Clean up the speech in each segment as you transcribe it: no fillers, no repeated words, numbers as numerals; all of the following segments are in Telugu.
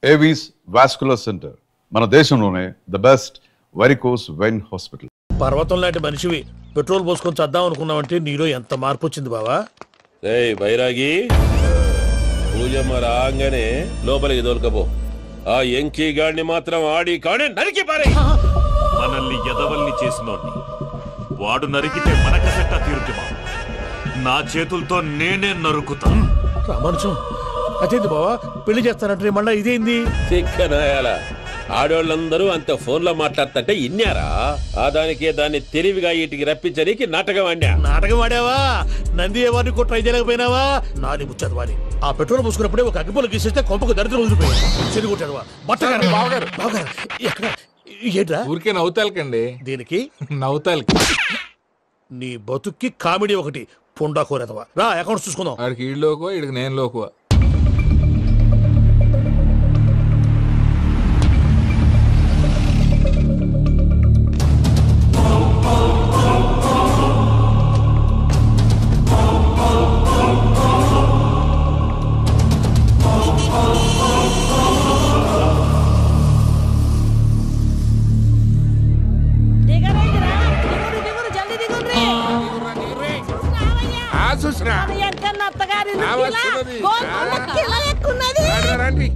ఏవీస్ వాస్కులర్ సెంటర్, మన దేశంలోనే the best varicose vein hospital. పర్వతం లాంటి మనిషివి పెట్రోల్ పోసుకొని చద్దాం అనుకున్నావంటే నీలో ఎంత మార్పు వచ్చింది బావా. ఏయ్ బైరాగి, పూజమ్మ రాగానే లోపలికి దొరకపో. ఆ ఎంకీ గాడిని మాత్రం ఆడి కానీ నరికి పారే. మనల్ని ఎదవల్ని చేసినోడ్ని వాడు నరికితే మనకసట్ట తీరుతుమా? నా చేతులతో నేనే నరుకుతా. రామానుజం అదేంది బావా, పెళ్లి చేస్తానంటే మళ్ళా ఇదేంది? చిక్కనాయాల ఆడోళ్ళందరూ అంత ఫోన్ లో మాట్లాడుతుంటే ఇన్నారా? ఆ దానికే దాన్ని తెలివిగా వీటికి రప్పించడానికి నాటకం ఆడా. నాటకం ఆడావా? నంది ఎవరిని కూడా ట్రై చేయలేకపోయినావా? నాది ముచ్చదు వాడి. ఆ పెట్రోల్ పోసుకున్నప్పుడే ఒక అగ్గిపోలు గీసేస్తే కొంపకు దరిద్రం వదిలిపోయి చెరుగుంటాడువా. బట్టగారు బావగారు ఎక్కడ ఏంట్రా? ఊరికే నవ్వుతాలకండి. దీనికి నవ్వుతాలకి నీ బతుక్కి కామెడీ ఒకటి పుండా కోరేదవా. రా అకౌంట్స్ చూసుకుందాం. వాడికి ఈడులోకువా, ఈడికి నేను లోకువా.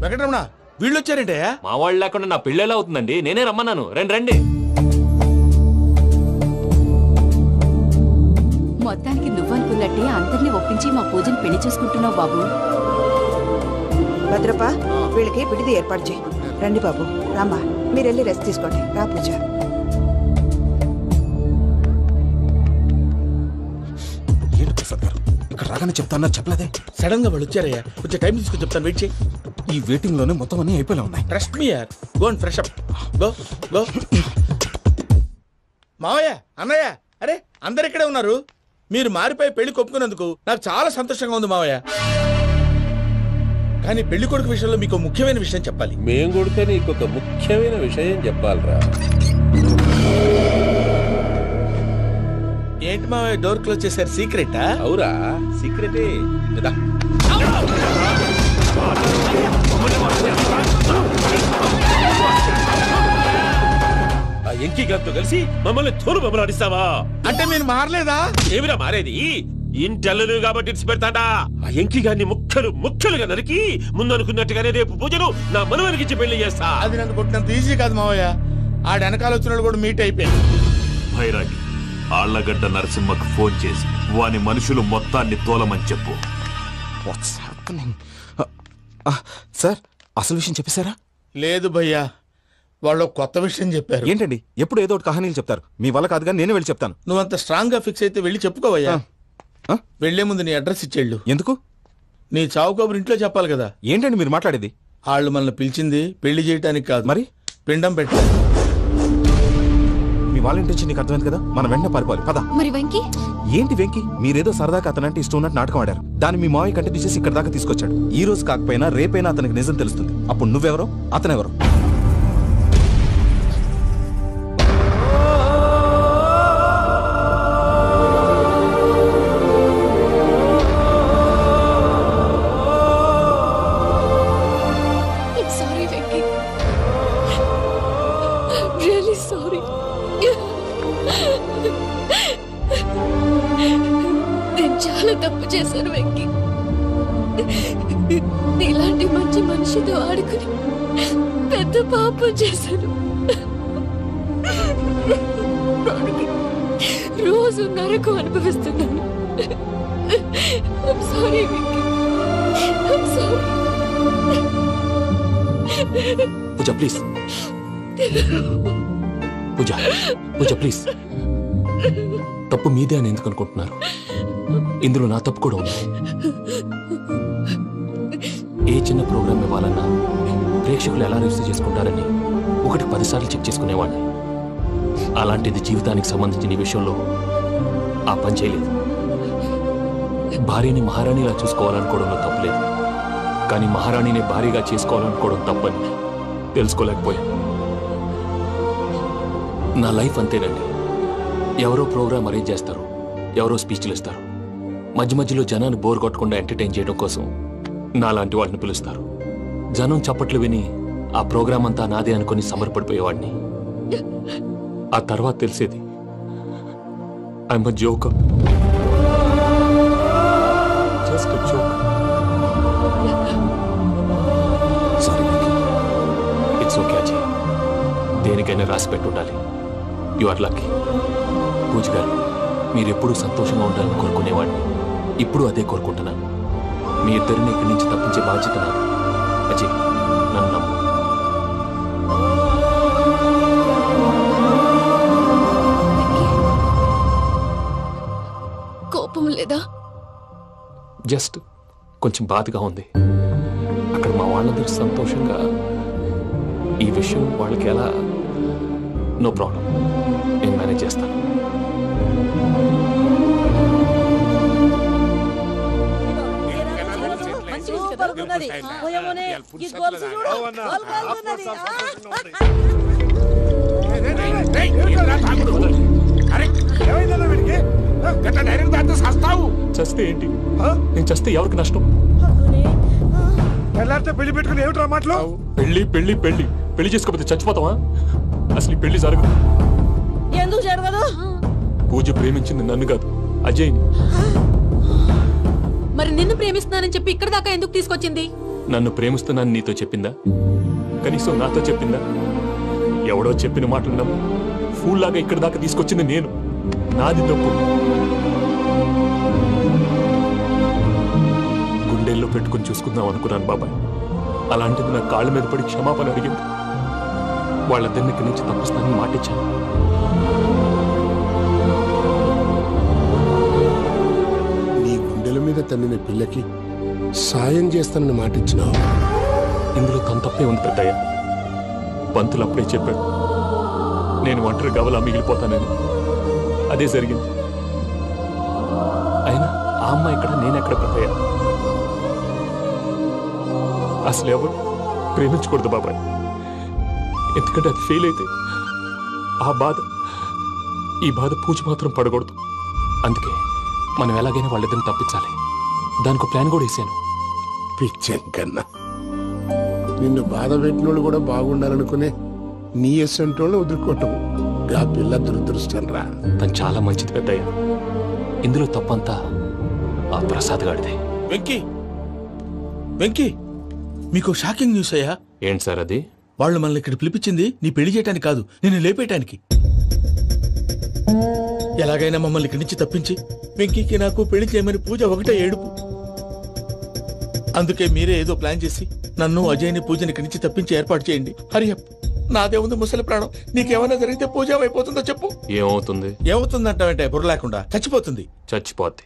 వెంకటరమణ వీళ్ళు వచ్చారంటే మా వాళ్ళు లేకుండా నా పెళ్ళేలా అవుతుందండి? నేనే రమ్మన్నాను. రండి రండి. మొత్తానికి నువ్వనుకున్నట్టే అందరినీ ఒప్పించి మా పూజను పెళ్లి చేసుకుంటున్నావు బాబు. భద్రప వీళ్ళకి విడిది ఏర్పాటు చేయి. రండి బాబు, రామ్మా మీరు వెళ్ళి రెస్ట్ తీసుకోండి. రా పూజ. ఇక్కడ రాగానే చెప్తాను చెప్పలేదే. సడన్ గా వాళ్ళు వచ్చారయ్యా, కొంచెం టైం తీసుకొని చెప్తాను, వెయిట్ చేయి. ఈ వెయిటింగ్ లోనే మొత్తం అన్ని అయిపోయి ఉన్నాయి. ట్రస్ట్ మీ యార్, go and fresh up. Go go. మావయ్య, అన్నయ్య, అరే అందరు ఇక్కడే ఉన్నారు. మీరు మారిపోయి పెళ్లి కొప్పుకున్నందుకు నాకు చాలా సంతోషంగా ఉంది మావయ్య. కానీ పెళ్లి కొడుకు విషయంలో మీకు ముఖ్యమైన విషయం చెప్పాలి. మేం కొడితే నీకు ఒక ముఖ్యమైన విషయం చెప్పాలరా. ఏంటి మావయ్య డోర్ క్లోజ్ చేశారు? సీక్రెటా? అవురా, సీక్రెటే. ఆ ఎంకీ గారితో కలిసి మమ్మల్ని తోలు బొమ్మలాడిస్తావా? అంటే మీరు మారలేదా? ఏమిరా మారేది? ఇంటల్లు కాబట్టి ఇడిచి పెడతాడా? ఆ ఎంకీ గారిని ముక్కలుగా నరికి ముందు అనుకున్నట్టుగానే రేపు పూజను నా మనవనికిచ్చి పెళ్లి చేస్తా. అది నన్ను కొట్టినంత ఈజీ కాదు మావయ్య. ఆ వెనకాల వచ్చిన కూడా మీట్ అయిపోయాడు. భైరాగి, ఆళ్లగడ్డ నరసింహకు ఫోన్ చేసి వాని మనుషులు మొత్తాన్ని తోలమని చెప్పు. సార్ అసలు విషయం చెప్పేశారా? లేదు భయ్యా, వాళ్ళు కొత్త విషయం చెప్పారు. ఏంటండి ఎప్పుడు ఏదో ఒకటి కహానీలు చెప్తారు. మీ వల్ల కాదుగా, నేనే వెళ్ళి చెప్తాను. నువ్వంత స్ట్రాంగ్ గా ఫిక్స్ అయితే వెళ్ళి చెప్పుకోవయ్యా. వెళ్లే ముందు నీ అడ్రస్ ఇచ్చేళ్ళు. ఎందుకు? నీ చావు కబురు ఇంట్లో చెప్పాలి కదా. ఏంటండి మీరు మాట్లాడేది? వాళ్ళు మనల్ని పిలిచింది పెళ్లి చేయటానికి కాదు, మరి పిండం పెట్టాలి. మీ వాళ్ళ ఇంటి నీకు అర్థమైంది కదా, మనం వెంటనే పారిపోవాలి. పద. మరి వెంకీ? ఏంటి వెంకీ? మీరేదో సరదాగా అతనంటే ఇష్టం ఉన్నట్టు నాటకం ఆడారు. దాన్ని మీ మావయ్య కంటే తీసేసి ఇక్కడ దాకా తీసుకొచ్చాడు. ఈ రోజు కాకపోయినా రేపైనా అతనికి నిజం తెలుస్తుంది. అప్పుడు నువ్వెవరో అతనెవరో. నేను చాలా తప్పు చేశాను వెంకీ. ఇలాంటి మంచి మనిషితో ఆడుకుని పెద్ద పాపం చేశాను. రోజు నరకం అనుభవిస్తున్నాను. Sorry Venky, sorry. Pooja please, Pooja please. తప్పు మీదే అని ఎందుకు అనుకుంటున్నారు? ఇందులో నా తప్పు కూడా ఉంది. ఏ చిన్న ప్రోగ్రామ్ ఇవ్వాలన్నా ప్రేక్షకులు ఎలా రిసీవ్ చేసుకుంటారని 1-10 సార్లు చెక్ చేసుకునేవాడిని. అలాంటిది జీవితానికి సంబంధించిన ఈ విషయంలో ఆ పని చేయలేదు. భార్యని మహారాణిలా చూసుకోవాలనుకోవడంలో తప్పులేదు, కానీ మహారాణిని భార్యగా చేసుకోవాలనుకోవడం తప్పని తెలుసుకోలేకపోయాను. నా లైఫ్ అంతేనండి. ఎవరో ప్రోగ్రామ్ అరేంజ్ చేస్తారు, ఎవరో స్పీచ్లు ఇస్తారు, మధ్య మధ్యలో జనాన్ని బోర్ కొట్టకుండా ఎంటర్టైన్ చేయడం కోసం నాలాంటి వాళ్ళని పిలుస్తారు. జనం చప్పట్లు విని ఆ ప్రోగ్రాం అంతా నాదే అనుకుని సమర్పడిపోయేవాడిని. ఆ తర్వాత తెలిసేది I'm a joker. Just a joker. Sorry Venky. It's okay Ajay. దేనికైనా రాసి పెట్టుండాలి. You are lucky. Pooja garu, మీరెప్పుడూ సంతోషంగా ఉండాలని కోరుకునేవాడిని. ఇప్పుడు అదే కోరుకుంటున్నాను. మీ ఇద్దరిని ఇక్కడి నుంచి తప్పించే బాధ్యత నాది. అజయ్, నన్ను నమ్ము. కోపం లేదా? జస్ట్ కొంచెం బాధగా ఉంది. అక్కడ మా వాళ్ళందరూ సంతోషంగా ఈ విషయం వాళ్ళకి ఎలా. నో ప్రాబ్లం, నేను మేనేజ్ చేస్తాను. చస్తే ఏంటి? నేను చస్తే ఎవరికి నష్టం? పెళ్లి పెట్టుకుని ఏమిట్రా మాటలు? పెళ్లి పెళ్లి పెళ్లి పెళ్లి చేసుకోకపోతే చచ్చిపోతావా? అసలు ఈ పెళ్లి జరగదు. ఎందుకు జరగదు? పూజ ప్రేమించింది నన్ను కాదు, అజయ్ని. మరి నిన్ను ప్రేమిస్తున్నానని చెప్పి ఇక్కడ దాకా ఎందుకు తీసుకొచ్చింది? నన్ను ప్రేమిస్తున్నాను నీతో చెప్పిందా? కనీసం నాతో చెప్పిందా? ఎవడో చెప్పిన మాటలు నమ్ము ఫూల్ లాగా ఇక్కడ దాకా తీసుకొచ్చింది నేను. నాది తప్పు. గుండెల్లో పెట్టుకుని చూసుకుందాం అనుకున్నాను బాబాయ్. అలాంటిది నా కాళ్ళ మీద పడి క్షమాపణ అడిగింది. వాళ్ళిద్దరిని ఇక్కడి నుంచి తప్పిస్తానని మాటిచ్చాను. నీ గుండెల మీద తన్నిన పిల్లకి సాయం చేస్తానని మాటిచ్చినావు. ఇందులో తన తప్పే ఉంది పెద్దయ్య. పంతులు అప్పుడే చెప్పాడు నేను ఒంటరి గవలా మిగిలిపోతానని. అదే జరిగింది. అయినా ఆ అమ్మాయి ఎక్కడ, నేనెక్కడ పెద్దయ్య? అసలు ఎవరు ప్రేమించకూడదు బాబాయ్. ఎందుకంటే అది ఫెయిల్ అయితే ఈ బాధ పూజ మాత్రం పడకూడదు. అందుకే మనం ఎలాగైనా వాళ్ళిద్దరిని తప్పించాలి. దానికి ప్లాన్ కూడా వేసాను. పిచ్చం కన్నా నిన్ను బాధ పెట్టినోళ్ళు కూడా బాగుండాలనుకునే నీ ఎస్సంటోళ్ళు వదులుకోవటం గా పిల్ల దురదృష్టం రా. తను చాలా మంచిది పెద్దయ్య. ఇందులో తప్పంతా ఆ ప్రసాద్ గాడిదే. వెంకీ, వెంకీ, మీకు షాకింగ్ న్యూస్ అయ్యా. ఏంటి సార్ అది? వాళ్ళు మనల్ని ఇక్కడ పిలిపించింది నీ పెళ్లి చేయటానికి కాదు, నిన్ను లేపేయటానికి. ఎలాగైనా మమ్మల్ని ఇక్కడి నుంచి తప్పించి వెంకీకి నాకు పెళ్లి చేయమని పూజ ఒకటే ఏడుపు. అందుకే మీరే ఏదో ప్లాన్ చేసి నన్ను అజయ్ని పూజని ఇక్కడి నుంచి తప్పించి ఏర్పాటు చేయండి. హరియప్, నాదే ఉంది ముసలి ప్రాణం. నీకేమైనా జరిగితే పూజ అయిపోతుందో చెప్పు. ఏమవుతుంది? ఏమవుతుందంటావంటే బుర్ర లేకుండా చచ్చిపోతుంది. చచ్చిపోద్ది.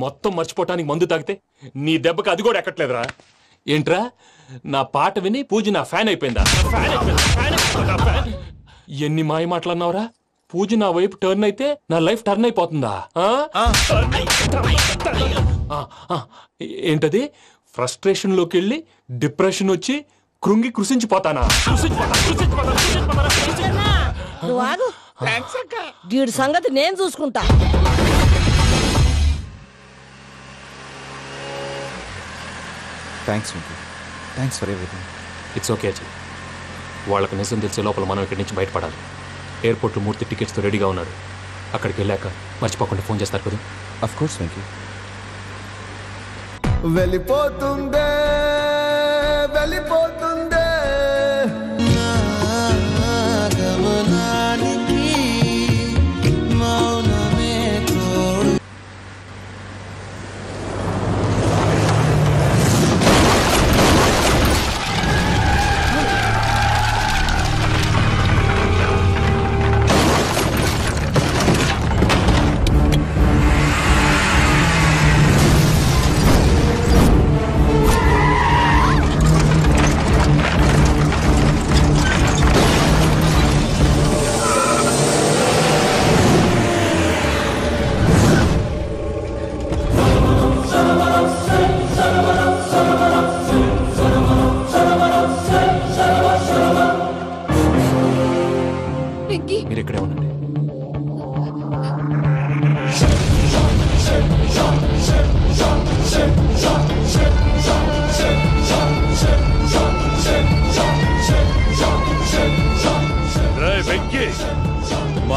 మొత్తం మర్చిపోవటానికి మందు తాగితే నీ దెబ్బకి అది కూడా ఎక్కట్లేదురా. ఏంట్రా, నా పాట విని పూజ నా ఫ్యాన్ అయిపోయిందా? ఎన్ని మాయ మాటలన్నావురా? పూజ నా వైపు టర్న్ అయితే నా లైఫ్ టర్న్ అయిపోతుందా? ఏంటది? ఫ్రస్ట్రేషన్ లోకి వెళ్ళి డిప్రెషన్ వచ్చి కృంగి కృషించిపోతానా? వీడి సంగతి నేను చూసుకుంటా. Thanks Venky. Thanks for everything. It's okay Ajay. వాళ్ళకి నిజం తెలిసే లోపల మనం ఇక్కడి నుంచి బయటపడాలి. ఎయిర్పోర్ట్లో మూర్తి టికెట్స్తో రెడీగా ఉన్నాడు. అక్కడికి వెళ్ళాక మర్చిపోకుండా ఫోన్ చేస్తారు కదా. Of course Venky. వెళ్ళిపోతుందే వెళ్ళిపోతుందే గమనానికి మౌనమే తోడు.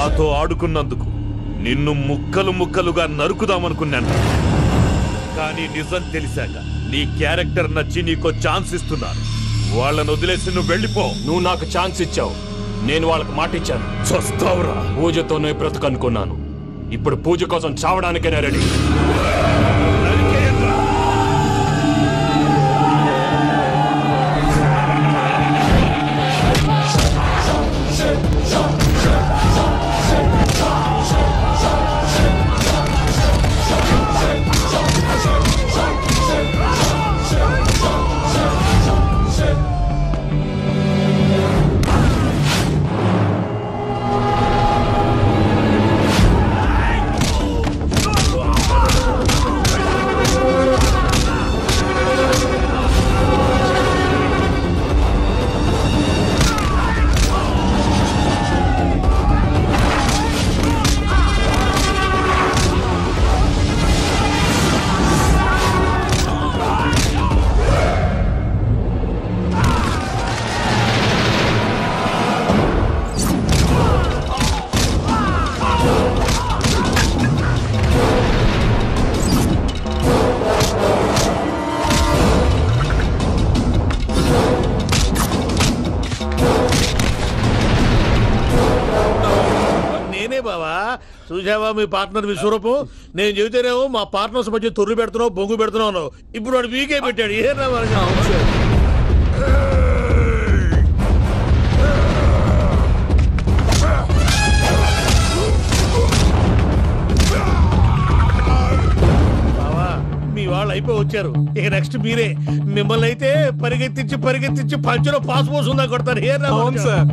నాతో ఆడుకున్నందుకు నిన్ను ముక్కలు ముక్కలుగా నరుకుదామనుకున్నాను. కానీ నిజం తెలిసాక నీ క్యారెక్టర్ నచ్చి నీకో ఛాన్స్ ఇస్తున్నాను. వాళ్ళను వదిలేసి నువ్వు వెళ్ళిపో. నువ్వు నాకు ఛాన్స్ ఇచ్చావు, నేను వాళ్ళకి మాట ఇచ్చాను. చస్తావురా. పూజతోనే బ్రతుకనుకున్నాను, ఇప్పుడు పూజ కోసం చావడానికైనా రెడీ. చూసావా మీ పార్ట్నర్ విశ్వరూపం? నేను చెబితేనేమో మా పార్ట్నర్స్ మధ్య తొర్రు పెడుతున్నావు, బొంగు పెడుతున్నావు. ఇప్పుడు వాడు వీకే పెట్టాడు. ఏ బావా, మీ వాళ్ళు అయిపోయి వచ్చారు. ఇక నెక్స్ట్ మీరే. మిమ్మల్ని అయితే పరిగెత్తించి పరిగెత్తించి పంచలో పాస్ పోసుందా కొడతారు. ఏ సార్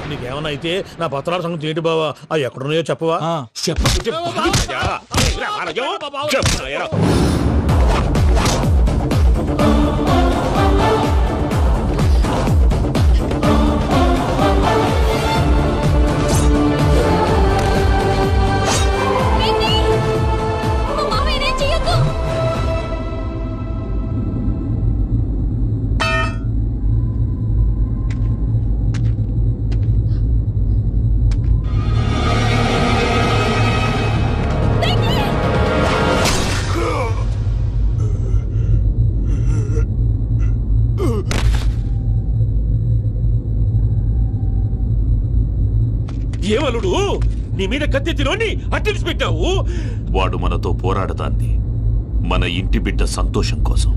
నీకేమన్నా అయితే నా పత్రాల సంగతి ఏంటి బావా? అవి ఎక్కడున్నాయో చెప్పవా? ఏమలుడు, నీ మీద కత్తెత్తిలోని అట్టెలిసి పెట్టావు. వాడు మనతో పోరాడతాన్ని మన ఇంటి బిడ్డ సంతోషం కోసం.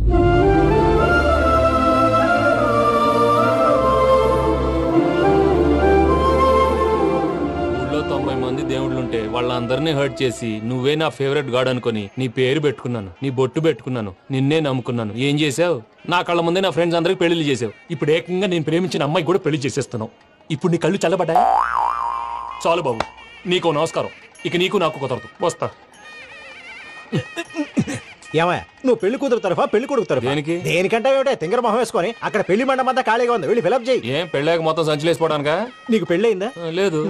ఊళ్ళో 90 మంది దేవుళ్ళుంటే వాళ్ళందరినీ హర్ట్ చేసి నువ్వే నా ఫేవరెట్ గాడ్ అనుకుని నీ పేరు పెట్టుకున్నాను, నీ బొట్టు పెట్టుకున్నాను, నిన్నే నమ్ముకున్నాను. ఏం చేసావు? నా కళ్ళ ముందే నా ఫ్రెండ్స్ అందరికి పెళ్లి చేసావు. ఇప్పుడు ఏకంగా నేను ప్రేమించిన అమ్మాయి కూడా పెళ్లి చేసేస్తున్నావు. ఇప్పుడు నీ కళ్ళు చల్లబడ్డాయా? చాలు బాబు, నీకో నమస్కారం. ఇక నీకు నాకు కుదరదు. వస్తా. ఏమయ్యా, నువ్వు పెళ్లి కూతురు తరఫా పెళ్లి కొడుకు తరఫా? దేనికి? దేనికంటే ఏమిటే తింగర మొహం వేసుకొని అక్కడ పెళ్లి మండపం అంతా ఖాళీగా ఉంది, వెళ్ళి ఫిలప్ చేయి. ఏం పెళ్ళాక మొత్తం సంచలేసిపోవడానికా? నీకు పెళ్ళయిందా? లేదు.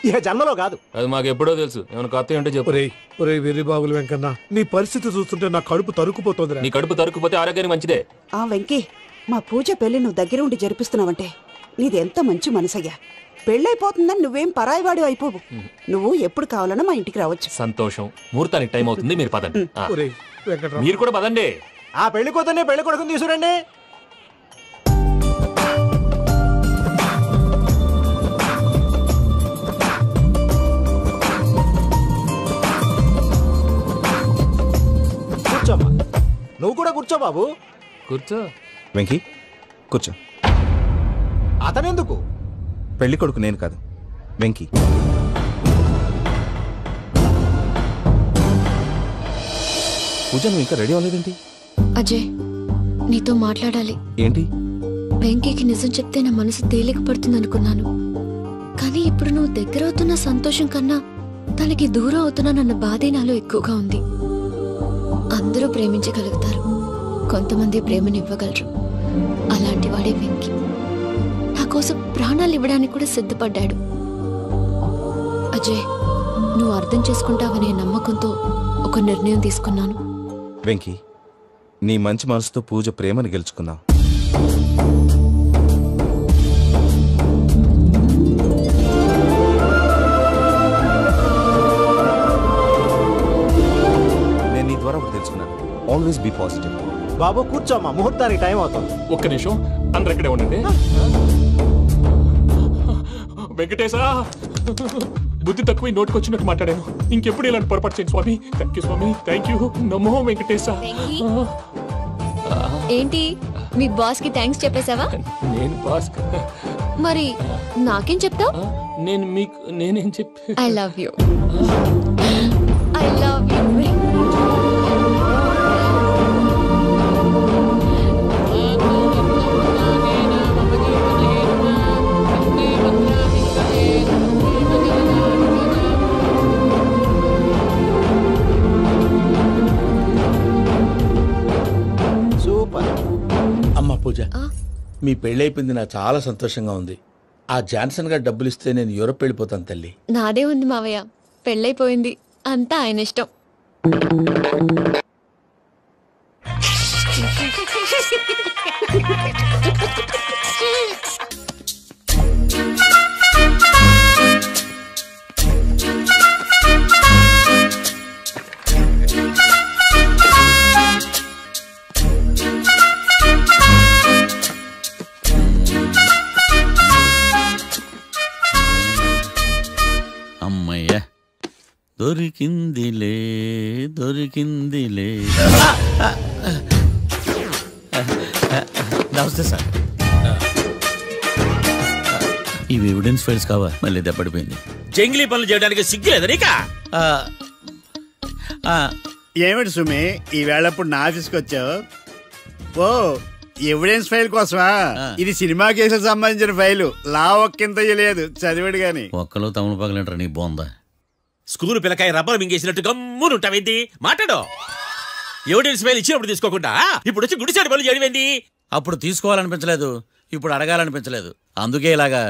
ఇక జన్మలో కాదు. అది మాకు ఎప్పుడో తెలుసు. ఏమైనా కొత్త ఉంటే చెప్పు. ఒరే వెర్రి బాగులు వెంకన్న, నీ పరిస్థితి చూస్తుంటే నా కడుపు తరుక్కుపోతుంది. నీ కడుపు తరుక్కుపోతే ఆరోగ్యానికి మంచిదే. ఆ వెంకీ, మా పూజ పెళ్లి నువ్వు దగ్గర ఉండి జరిపిస్తున్నావంటే నీది ఎంత మంచి మనసయ్యా. పెళ్ళైపోతుందని నువ్వేం పరాయివాడి అయిపోవు. నువ్వు ఎప్పుడు కావాలన్నా మా ఇంటికి రావచ్చు. సంతోషం. ముహూర్తానికి టైం అవుతుంది, మీరు పదండి. మీరు కూడా పదండి. ఆ పెళ్లి కూతుర్ని పెళ్లి కొడుకుని తీసుకురండి. కూర్చోమ్మా. నువ్వు కూడా కూర్చో బాబు. కూర్చో. వెంకీ కూర్చో. అతనెందుకు? పెళ్లి కొడుకు నేను కాదు, వెంకీ. పూజ, నువ్వు ఇంకా రెడీ అవ్వలేదేంటి? అజయ్, నీతో మాట్లాడాలి. ఏంటి? వెంకీకి నిజం చెప్తే నా మనసు తేలిక పడుతుంది అనుకున్నాను. కానీ ఇప్పుడు నువ్వు దగ్గర అవుతున్న సంతోషం కన్నా తనకి దూరం అవుతున్నానన్న బాధే నాలో ఎక్కువగా ఉంది. అందరూ ప్రేమించగలుగుతారు, కొంతమంది ప్రేమనివ్వగలరు. అలాంటి వాడే వెంకీ. నా కోసం ప్రాణాలు ఇవ్వడానికి కూడా సిద్ధపడ్డాడు. అజయ్, నువ్వు అర్థం చేసుకుంటావనే నమ్మకంతో ఒక నిర్ణయం తీసుకున్నాను. వెంకీ, నీ మంచి మనసుతో పూజ ప్రేమను గెలుచుకుందాం. నేను నీ ద్వారా ఒకటి తెలుసుకున్నాను. Always be positive. బాబు కూర్చోమ్మా, ముహూర్తానికి టైం అవుతుంది. ఒక్క నిమిషం, అందరు ఇక్కడే ఉండండి. వెంకటేశా, బుద్ధి తక్కువ నోటికొచ్చినట్టు మాట్లాడాను. ఇంకెప్పుడు ఇలాంటి పొరపాటు చేయండి స్వామి. థ్యాంక్ యూ స్వామి, థ్యాంక్ యూ. నమో వెంకటేశా. ఏంటి మీ బాస్ కి థ్యాంక్స్ చెప్పేశావా? నేను బాస్ మరి నాకేం చెప్తావు? నేను మీకు నేనేం చెప్పి I love you. I love you. అమ్మ పూజ, మీ పెళ్ళైపోయింది, నాకు చాలా సంతోషంగా ఉంది. ఆ జాన్సన్ గారు డబ్బులు ఇస్తే నేను యూరోప్ వెళ్ళిపోతాను తల్లి. నాదే ఉంది మావయ్య, పెళ్ళైపోయింది, అంతా ఆయన ఇష్టం. అమ్మయ్య, దొరికిందిలే దొరికిందిలే. నమస్తే సార్. ఇవి ఎవిడెన్స్ ఫైల్స్ కావా? మళ్ళీ దెబ్బడిపోయింది. జంగిలీ పనులు చేయడానికి సిగ్గులేదు నీక? ఏమిటి సుమి, ఈ వేళప్పుడు నా ఆఫీస్కి వచ్చావు? ఓ, ఎవిడెన్స్ ఫైల్ కోసమా? ఇది సినిమా కేసులకు సంబంధించిన ఫైలు. లా ఒక్కింత లేదు, చదివాడు గాని. ఒక్కలో తమను పగలంటారు నీ బోందా. School పిల్లకాయ rubber మింగేసినట్టు గమ్మునుంటావేంది? మాట్లాడు. ఎవిడెన్స్ ఫైల్ ఇచ్చినప్పుడు తీసుకోకుండా ఇప్పుడు వచ్చి గుడిసాడు పనులు చేయడమేంది? అప్పుడు తీసుకోవాలనిపించలేదు, ఇప్పుడు అడగాలనిపించలేదు, అందుకే ఇలాగా.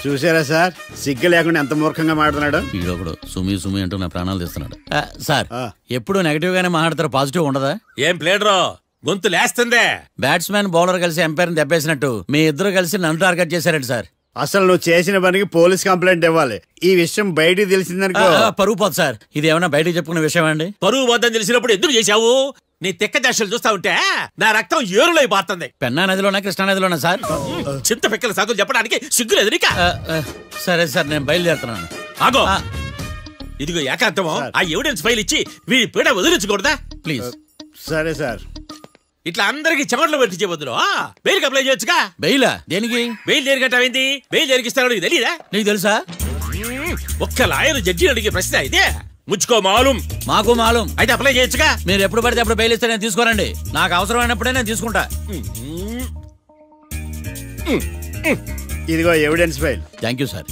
చూసారా సార్, సిగ్గు లేకుండా ఎంత మూర్ఖంగా మాట్లాడుతున్నాడు. వీడొకడు సుమి సుమి అంటూ నా ప్రాణాలు తీస్తున్నాడు. సార్, ఎప్పుడు నెగటివ్ గానే మాట్లాడతారు, పాజిటివ్ ఉండదా? ఏం ప్లేడరో గొంతు లేస్తుందే. బ్యాట్స్మెన్ బౌలర్ కలిసి ఎంపైర్ని దెబ్బేసినట్టు మీ ఇద్దరు కలిసి నన్ను టార్గెట్ చేశారండి సార్. అసలు నువ్వు చేసిన పనికి పోలీస్ కంప్లైంట్ ఇవ్వాలి. ఈ విషయం బయటికి తెలిసిందనుకో పరువు పోదు సార్. ఇది ఏమన్నా బయటకు చెప్పుకునే విషయం అండి? పరువు వద్దని తెలిసినప్పుడు ఎందుకు చేశావు? నీ తెక్క దశలు చూస్తా ఉంటే నా రక్తం ఏరులై పారుతుంది. పెన్నా నదిలోనా కృష్ణా నదిలోనా సార్? చింత పిక్కల సాగులు చెప్పడానికి సిగ్గులేదు నీక? సరే సార్, నేను బయలుదేరుతున్నాను. ఆగో, ఇదిగో ఏకాంతమో ఆ ఎవిడెన్స్ ఫైల్ ఇచ్చి వీడి పీడ వదిలించకూడదా ప్లీజ్? సరే సార్. ఇట్లా అందరికి చెమటలు పెట్టించే బదులు బెయిల్కి అప్లై చేయొచ్చుగా. బెయిలా? దేనికి? బెయిల్ దేనికంటావేంది? బెయిల్ దేనికిస్తాడో నీకు తెలియదా? నీకు తెలుసా? ఒక్క లాయర్ జడ్జి అడిగే ప్రశ్న అయితే ముచ్చుకో మాలూం. మాకు మాలూం. అయితే అప్లై చేయొచ్చుగా. మీరు ఎప్పుడు పడితే అప్పుడు బెయిల్ ఇస్తే నేను తీసుకోరండి. నాకు అవసరమైనప్పుడే నేను తీసుకుంటా. ఇదిగో evidence file. Thank you sir.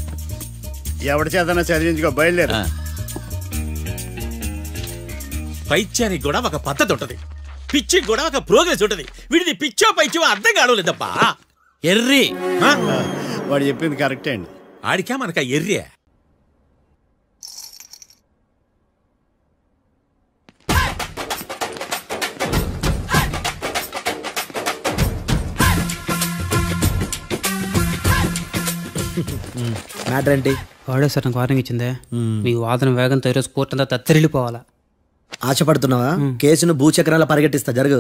ఎవరి చేతనా చదివించుకో, బయలుదేరు. పైత్యానికి కూడా ఒక పద్ధతి ఉంటది, పిచ్చికి కూడా ఒక ప్రోగ్రెస్ ఉంటది. వీడిది పిచ్చో పైచో అర్థం కావలేదప్పా. ఎర్రి. వాడు చెప్పింది కరెక్టే అండి. ఆడికా మనక ఎర్రి. మ్యాటర్ ఏంటి? వాడే సార్ నాకు వార్నింగ్ ఇచ్చిందే. మీ వాదన వేగంతో ఈరోజు కోర్టు అంతా తత్తరిల్లిపోవాలా. ఆశపడుతున్నావా? కేసును భూచక్రాల పరిగెట్టిస్తా, జరుగు.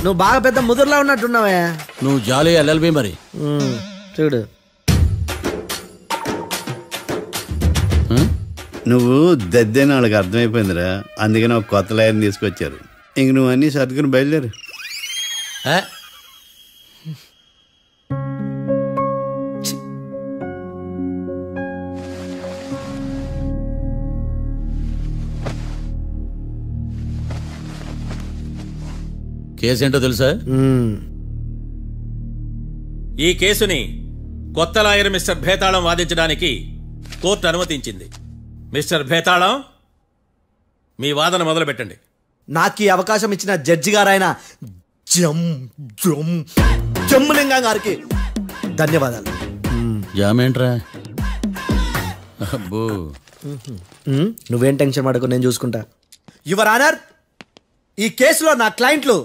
నువ్వు బాగా పెద్ద ముదురులా ఉన్నట్టున్నావే. నువ్వు జాలి ఎల్ఎల్బి మరి. చూడు, నువ్వు దద్దేని వాళ్ళకి అర్థమైపోయిందిరా, అందుకని ఒక కొత్త లాయర్ని తీసుకొచ్చారు. ఇంక నువ్వు అన్నీ సర్దుకుని బయలుదేరు. కేసేంటో తెలుసా? ఈ కేసుని కొత్త లాయర్ మిస్టర్ భేతాళం వాదించడానికి కోర్టు అనుమతించింది. మిస్టర్ భేతాళం, మీ వాదన మొదలు పెట్టండి. నాకు ఈ అవకాశం ఇచ్చిన జడ్జి గారైన జమ్ములింగం గారికి ధన్యవాదాలు. జామేంట్రా? అబ్బో, నువ్వేం టెన్షన్ పడకు, నేను చూసుకుంటా. యువర్ ఆనర్, ఈ కేసులో నా క్లయింట్లు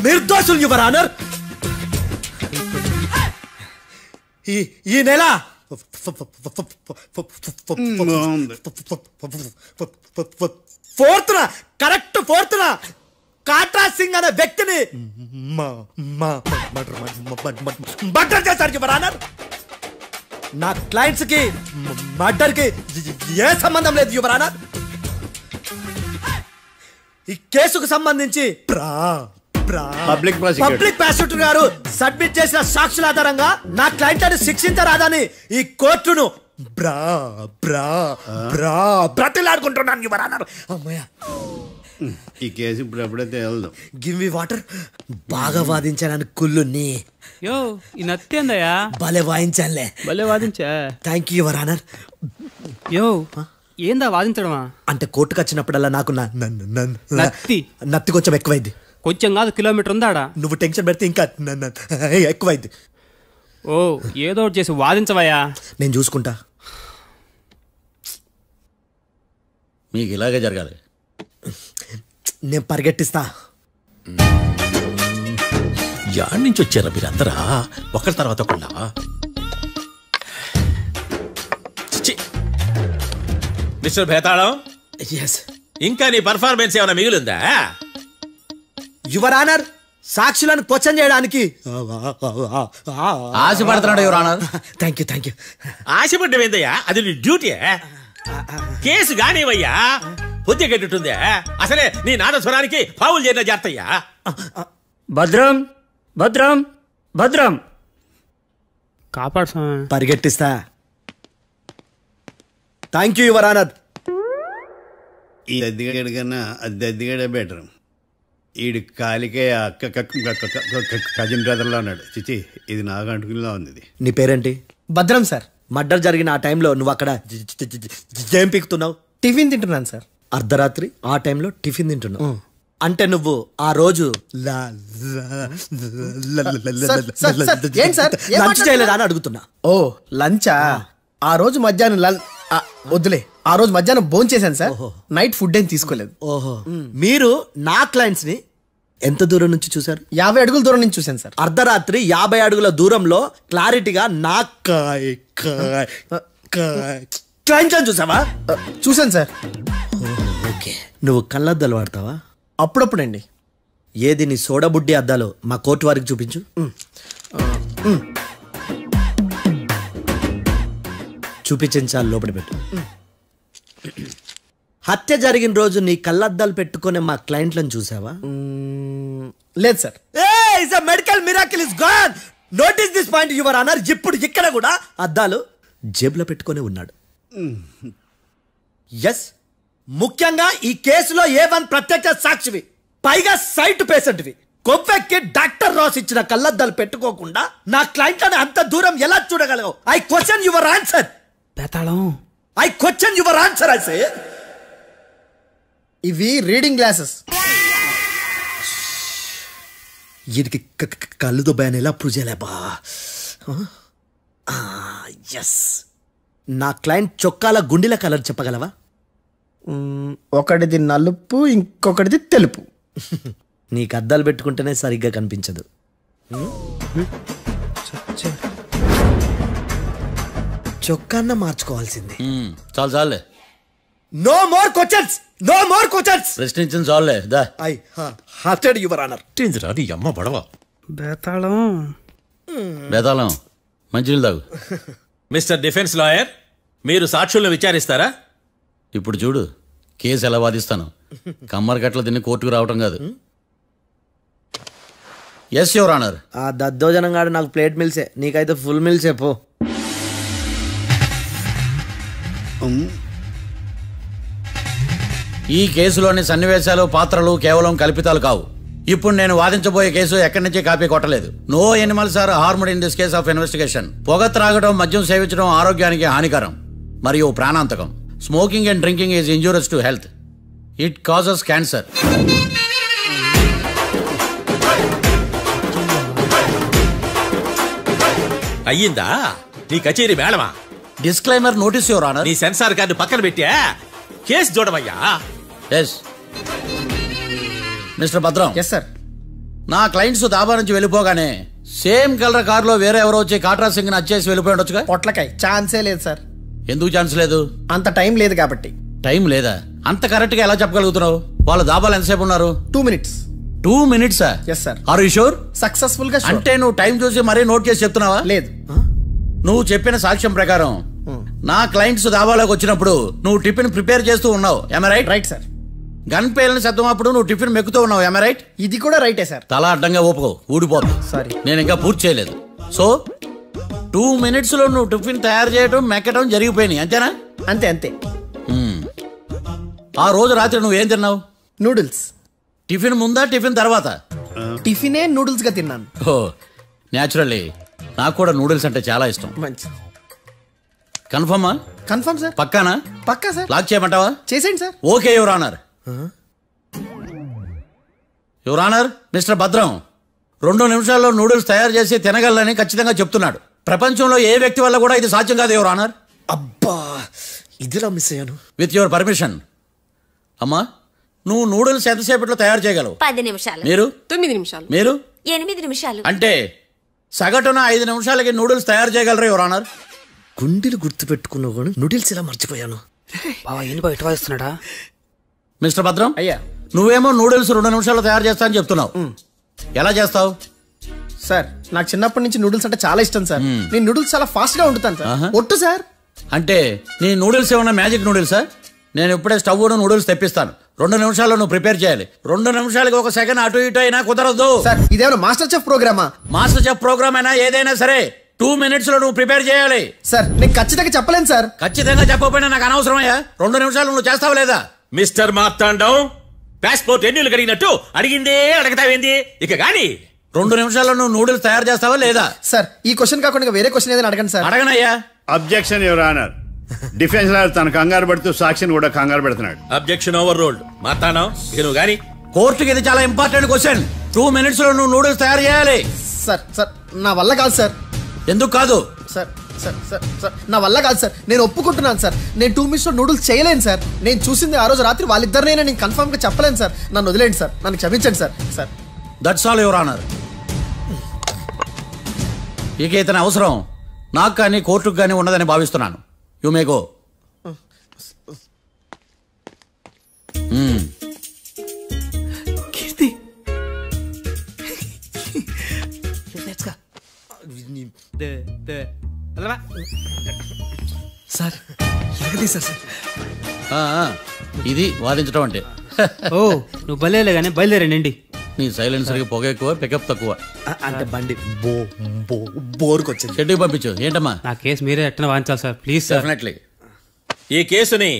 నిర్దోషులు యువర్ ఆనర్. ఈ నెల 4th correct 4th Katra Singh అనే వ్యక్తిని మర్డర్ చేశారు యువర్ ఆనర్. నా క్లయింట్స్ కి మర్డర్ కి ఏ సంబంధం లేదు యువర్ ఆనర్. ఈ కేసుకు సంబంధించి పబ్లిక్ ప్రాసిక్యూటర్ గారు సబ్మిట్ చేసిన సాక్షుల ఆధారంగా నా క్లయింట్ అని శిక్షించరాదని ఈ కోర్టును బ్రతిలాడుకుంటున్నాను యువర్ ఆనర్. అమ్మయ్య, ఈ కేసు ఇప్పుడు ఎప్పుడైతే వెళ్దాం. Give me water. బాగా వాదించానని కుళ్ళుని. యో ఈ నత్తేందయ్యా? భలే వాయించానులే. భలే వాదించా. Thank you your honour. యో ఏందా వాదించడమా? అంటే కోర్టుకు వచ్చినప్పుడల్లా నాకు నత్తి కొంచెం ఎక్కువైంది. కొంచెం కాదు, కిలోమీటర్ ఉందాడా. నువ్వు టెన్షన్ పెడితే ఇంకా ఎక్కువైంది. ఓ ఏదో ఒకటి చేసి వాదించవయ్యా. నేను చూసుకుంటా. మీకు ఇలాగే జరగాలి. నేను పరిగెట్టిస్తా. యాడ్ నుంచి వచ్చారా మీరందరా ఒకరి తర్వాత ఒకళ్ళ? మిస్టర్ భేతాళం, ఇంకా నీ పర్ఫార్మెన్స్ ఏమైనా మిగిలిందా? యువర్ ఆనర్, సాక్షులను క్వశ్చన్ చేయడానికి ఆశపడుతున్నాడు యువర్ ఆనర్. Thank you. ఆశపడ్డమేందయ్యా? అది నీ డ్యూటీ. కేసు గానివయ్యా, బుద్ధి గట్టుందే. అసలే నీ నాదస్వరానికి పావులు చేరిన జాతయ్యా. భద్రం భద్రం భద్రం కాపాడు. పరిగెట్టిస్తా. Thank you your honour. ఈ అద్దెగాడి కన్నా అద్దెగాడే బెటర్. ఈడు కాలికే కజిన్ బ్రదర్లో అన్నాడు. చిచి, ఇది నాకు అంటుకునిలా ఉంది. నీ పేరేంటి? భద్రం సార్. మర్డర్ జరిగిన ఆ టైంలో నువ్వు అక్కడ ఏం పీకుతున్నావు? టిఫిన్ తింటున్నాను సార్. అర్ధరాత్రి ఆ టైంలో టిఫిన్ తింటున్నావు అంటే నువ్వు ఆ రోజు లంచ్ చేయలేదా అని అడుగుతున్నా. ఓ లంచా? ఆ రోజు మధ్యాహ్నం వద్దులే, ఆ రోజు మధ్యాహ్నం భోంచేశాను సార్. నైట్ ఫుడ్ ఏం తీసుకోలేదు. ఓహో, మీరు నా క్లయింట్స్ ని ఎంత దూరం నుంచి చూసారు? 50 అడుగుల దూరం నుంచి చూశాను సార్. అర్ధరాత్రి 50 అడుగుల దూరంలో క్లారిటీగా నా క్లయింట్స్ అని చూసావా? చూశాను సార్. ఓకే, నువ్వు కళ్ళద్దాలు వాడతావా? అప్పుడప్పుడండి. ఏది నీ సోడబుడ్డి అద్దాలు మా కోర్టు వారికి చూపించు. చూపించాలి, లోపల పెట్టు. హత్య జరిగిన రోజు నీ కళ్ళద్దాలు పెట్టుకునే మా క్లయింట్లను చూసావా? లేదు sir. Medical miracle is gone. Notice this point your honour. ఇప్పుడు ఇక్కడ కూడా అద్దాలు జేబులో పెట్టుకొని ఉన్నాడు. ఎస్, ముఖ్యంగా ఈ కేసులో A1 ప్రత్యక్ష సాక్షివి, పైగా సైట్ పేషెంట్వి. కొవ్వెక్కి డాక్టర్ రాస్ ఇచ్చిన కళ్ళద్దాలు పెట్టుకోకుండా నా క్లయింట్లను అంత దూరం ఎలా చూడగలవు? I question your answer. I question your answer. I say ఇవి రీడింగ్ గ్లాసెస్. వీటికి కళ్ళుతో భయాన్ని ఎలా ప్రూవ్ చేయలేబా? ఎస్, నా క్లయింట్ చొక్కాల గుండెల కలర్ చెప్పగలవా? ఒకటిది నలుపు, ఇంకొకటిది తెలుపు. నీకు అద్దాలు పెట్టుకుంటేనే సరిగ్గా కనిపించదు. చొక్కాన్న మార్చుకోవాల్సింది. చాలు చాలే. No more questions, no more questions. ప్రశ్నించిన చాలులే. దా ఐ హార్టెడ్ యువర్ ఆనర్. నీ అమ్మ పడవ. బేతాళం, మంచినీళ్ళు తాగు. మిస్టర్ డిఫెన్స్ లాయర్, మీరు సాక్షులను విచారిస్తారా? ఇప్పుడు చూడు కేసు ఎలా వాదిస్తాను. కమ్మరి గట్ల తిని కోర్టుకు రావటం కాదు. Yes your honour. ఆ దద్దోజనం గాడు నాకు ప్లేట్ మిల్సే, నీకైతే ఫుల్ మిల్సే పో. ఈ కేసులోని సన్నివేశాలు, పాత్రలు కేవలం కల్పితాలు కావు. ఇప్పుడు నేను వాదించబోయే కేసు ఎక్కడి నుంచి కాపీ కొట్టలేదు. No animals are harmed in this case of investigation. పొగ త్రాగడం, మద్యం సేవించడం ఆరోగ్యానికి హానికరం మరియు ప్రాణాంతకం. Smoking and drinking is injurious to health. It causes cancer. అయ్యిందా నీ కచేరీ మేళమా? Disclaimer notice your honour. నీ సెన్సార్ కార్డు పక్కన పెట్టా కేసు చూడవయ్యా. Yes mister Bhadram. Yes sir. నా క్లయింట్స్ దాబా నుంచి వెళ్ళిపోగానే సేమ్ కలర్ కారులో వేరే ఎవరో వచ్చి కాట్రా సింగ్ వచ్చేసి వెళ్ళిపోయి ఉండొచ్చుగా. పొట్లకాయ ఛాన్సే లేదు సార్. ఎందుకు ఛాన్స్ లేదు? అంత టైం లేదు కాబట్టి. టైం లేదా? అంత కరెక్ట్ గా ఎలా చెప్పగలుగుతున్నావు? వాళ్ళు దాబాలు ఎంతసేపు ఉన్నారు? 2 minutes. 2 minutes? Yes sir. Are you sure? Successful గా. అంటే నువ్వు టైం చూసి మరీ నోట్ చేసి చెప్తున్నావా? లేదు. నువ్వు చెప్పిన సాక్ష్యం ప్రకారం నా క్లయింట్స్ దాబాలోకి వచ్చినప్పుడు నువ్వు టిఫిన్ ప్రిపేర్ చేస్తూ ఉన్నావు. am I right? Right sir. Gun పేలిన శబ్దం అప్పుడు నువ్వు టిఫిన్ మెక్కుతూ ఉన్నావు. am I right? ఇది కూడా రైటే సార్. తల అడ్డంగా ఊపుకో, ఊడిపోదు. సారీ, నేను ఇంకా పూర్తి చేయలేదు. సో 2 minutes లో నువ్వు టిఫిన్ తయారు చేయడం మెక్కడం జరిగిపోయినాయి, అంతేనా? అంతే అంతే. ఆ రోజు రాత్రి నువ్వేం తిన్నావు? నూడిల్స్. టిఫిన్ ముందా టిఫిన్ తర్వాత? టిఫినే నూడిల్స్ గా తిన్నాను. ఓ న్యాచురల్లీ నాకు కూడా నూడిల్స్ అంటే చాలా ఇష్టం. మంచి. కన్ఫర్మా? Confirm sir. పక్కానా? పక్కా సార్. లాక్ చేయమంటావా? చేసేయండి sir. Okay your honour. Your honour, mister Bhadram 2 నిమిషాల్లో నూడిల్స్ తయారు చేసి తినగలని ఖచ్చితంగా చెప్తున్నాడు. ప్రపంచంలో ఏ వ్యక్తి వల్ల కూడా ఇది సాధ్యం కాదు యువర్ ఆనర్. అబ్బా ఇదిలా మిస్ అయ్యాను. With your permission. అమ్మా, నువ్వు నూడిల్స్ ఎంతసేపట్లో తయారు చేయగలవు? 10 నిమిషాలు. మీరు? 9 నిమిషాలు. మీరు? 8 నిమిషాలు. అంటే సగటున 5 నిమిషాలకి నూడిల్స్ తయారు చేయగలరు యువర్ ఆనర్. గుండెలు గుర్తు పెట్టుకున్నావు కానీ నూడిల్స్ ఇలా మర్చిపోయాను. బావా ఏంటి బావ ఇటు వాయిస్తున్నాడా? మిస్టర్ భద్రం, అయ్యా నువ్వేమో నూడిల్స్ 2 నిమిషాల్లో తయారు చేస్తా అని చెప్తున్నావు. ఎలా చేస్తావు? సార్ నాకు చిన్నప్పటి నుంచి నూడిల్స్ అంటే చాలా ఇష్టం సార్. నేను నూడిల్స్ చాలా ఫాస్ట్ గా వండుతాను సార్. ఒట్టు సార్. అంటే నీ నూడిల్స్ ఏమన్నా మ్యాజిక్ నూడిల్సా? నేను ఇప్పుడే స్టవ్ నూడిల్స్ తెప్పిస్తాను. 2 నిమిషాల్లో నువ్వు ప్రిపేర్ చేయాలి. 2 నిమిషాలకి 1 సెకండ్ అటు ఇటు అయినా కుదరదు సార్. ఇదేమన్నా మాస్టర్ చెఫ్ ప్రోగ్రామా? మాస్టర్ చెఫ్ ప్రోగ్రామ్ అయినా ఏదైనా సరే 2 minutes లో నువ్వు ప్రిపేర్ చేయాలి. సార్ నేను ఖచ్చితంగా చెప్పలేను సార్. ఖచ్చితంగా చెప్పకపోయినా నాకు అనవసరమయ్యా. 2 నిమిషాలు నువ్వు చేస్తావు లేదా? మిస్టర్ మార్తాండం, పాస్పోర్ట్ ఎన్నిలు కడిగినట్టు అడిగిందే అడగతావేంది? ఇక గాని 2 నిమిషాల్లో నువ్వు నూడిల్స్ తయారు చేస్తావా లేదా? సార్ ఈ క్వశ్చన్ కాకుండా వేరే క్వశ్చన్ ఏదైనా అడగండి సార్. అడగనయ్యా. Objection your honour. Defence lawyer తన కంగారు పడుతూ సాక్షిని కూడా కంగారు పెడుతున్నాడు. Objection over ruled. మార్తాండం ఇక నువ్వు గాని. కోర్టుకి ఇది చాలా ఇంపార్టెంట్ క్వశ్చన్. 2 minutes లో నువ్వు నూడిల్స్ తయారు చేయాలి. సార్ సార్ నా వల్ల కాదు సార్. ఎందుకు కాదు? సార్ సార్ సార్ సార్ నా వల్ల కాదు సార్. నేను ఒప్పుకుంటున్నాను సార్. నేను 2 minutes లో నూడిల్స్ చేయలేను సార్. నేను చూసింది ఆ రోజు రాత్రి వాళ్ళిద్దరినైనా నేను కన్ఫర్మ్ గా చెప్పలేను సార్. నన్ను వదిలేండి సార్. నన్ను క్షమించండి sir. Sir that's all your honour. ఇక ఇతని అవసరం నాకు కానీ కోర్టుకు కానీ ఉండదని భావిస్తున్నాను. You may go. Keerthi sir sir. ఇది వాదించడం అంటే. ఓ నువ్వు బయలుదేరలే కానీ బయలుదేరండి. నీ సైలెన్సర్కి పొగ ఎక్కువ, పికప్ తక్కువ. అంటే బండి బోర్కి వచ్చింది. షెడ్యూల్ పంపించు. ఏంటమ్మా? నా కేసు మీరే ఎట్టన వాయించాలి సార్, ప్లీజ్ సార్. డెఫినెట్లీ. ఈ కేసుని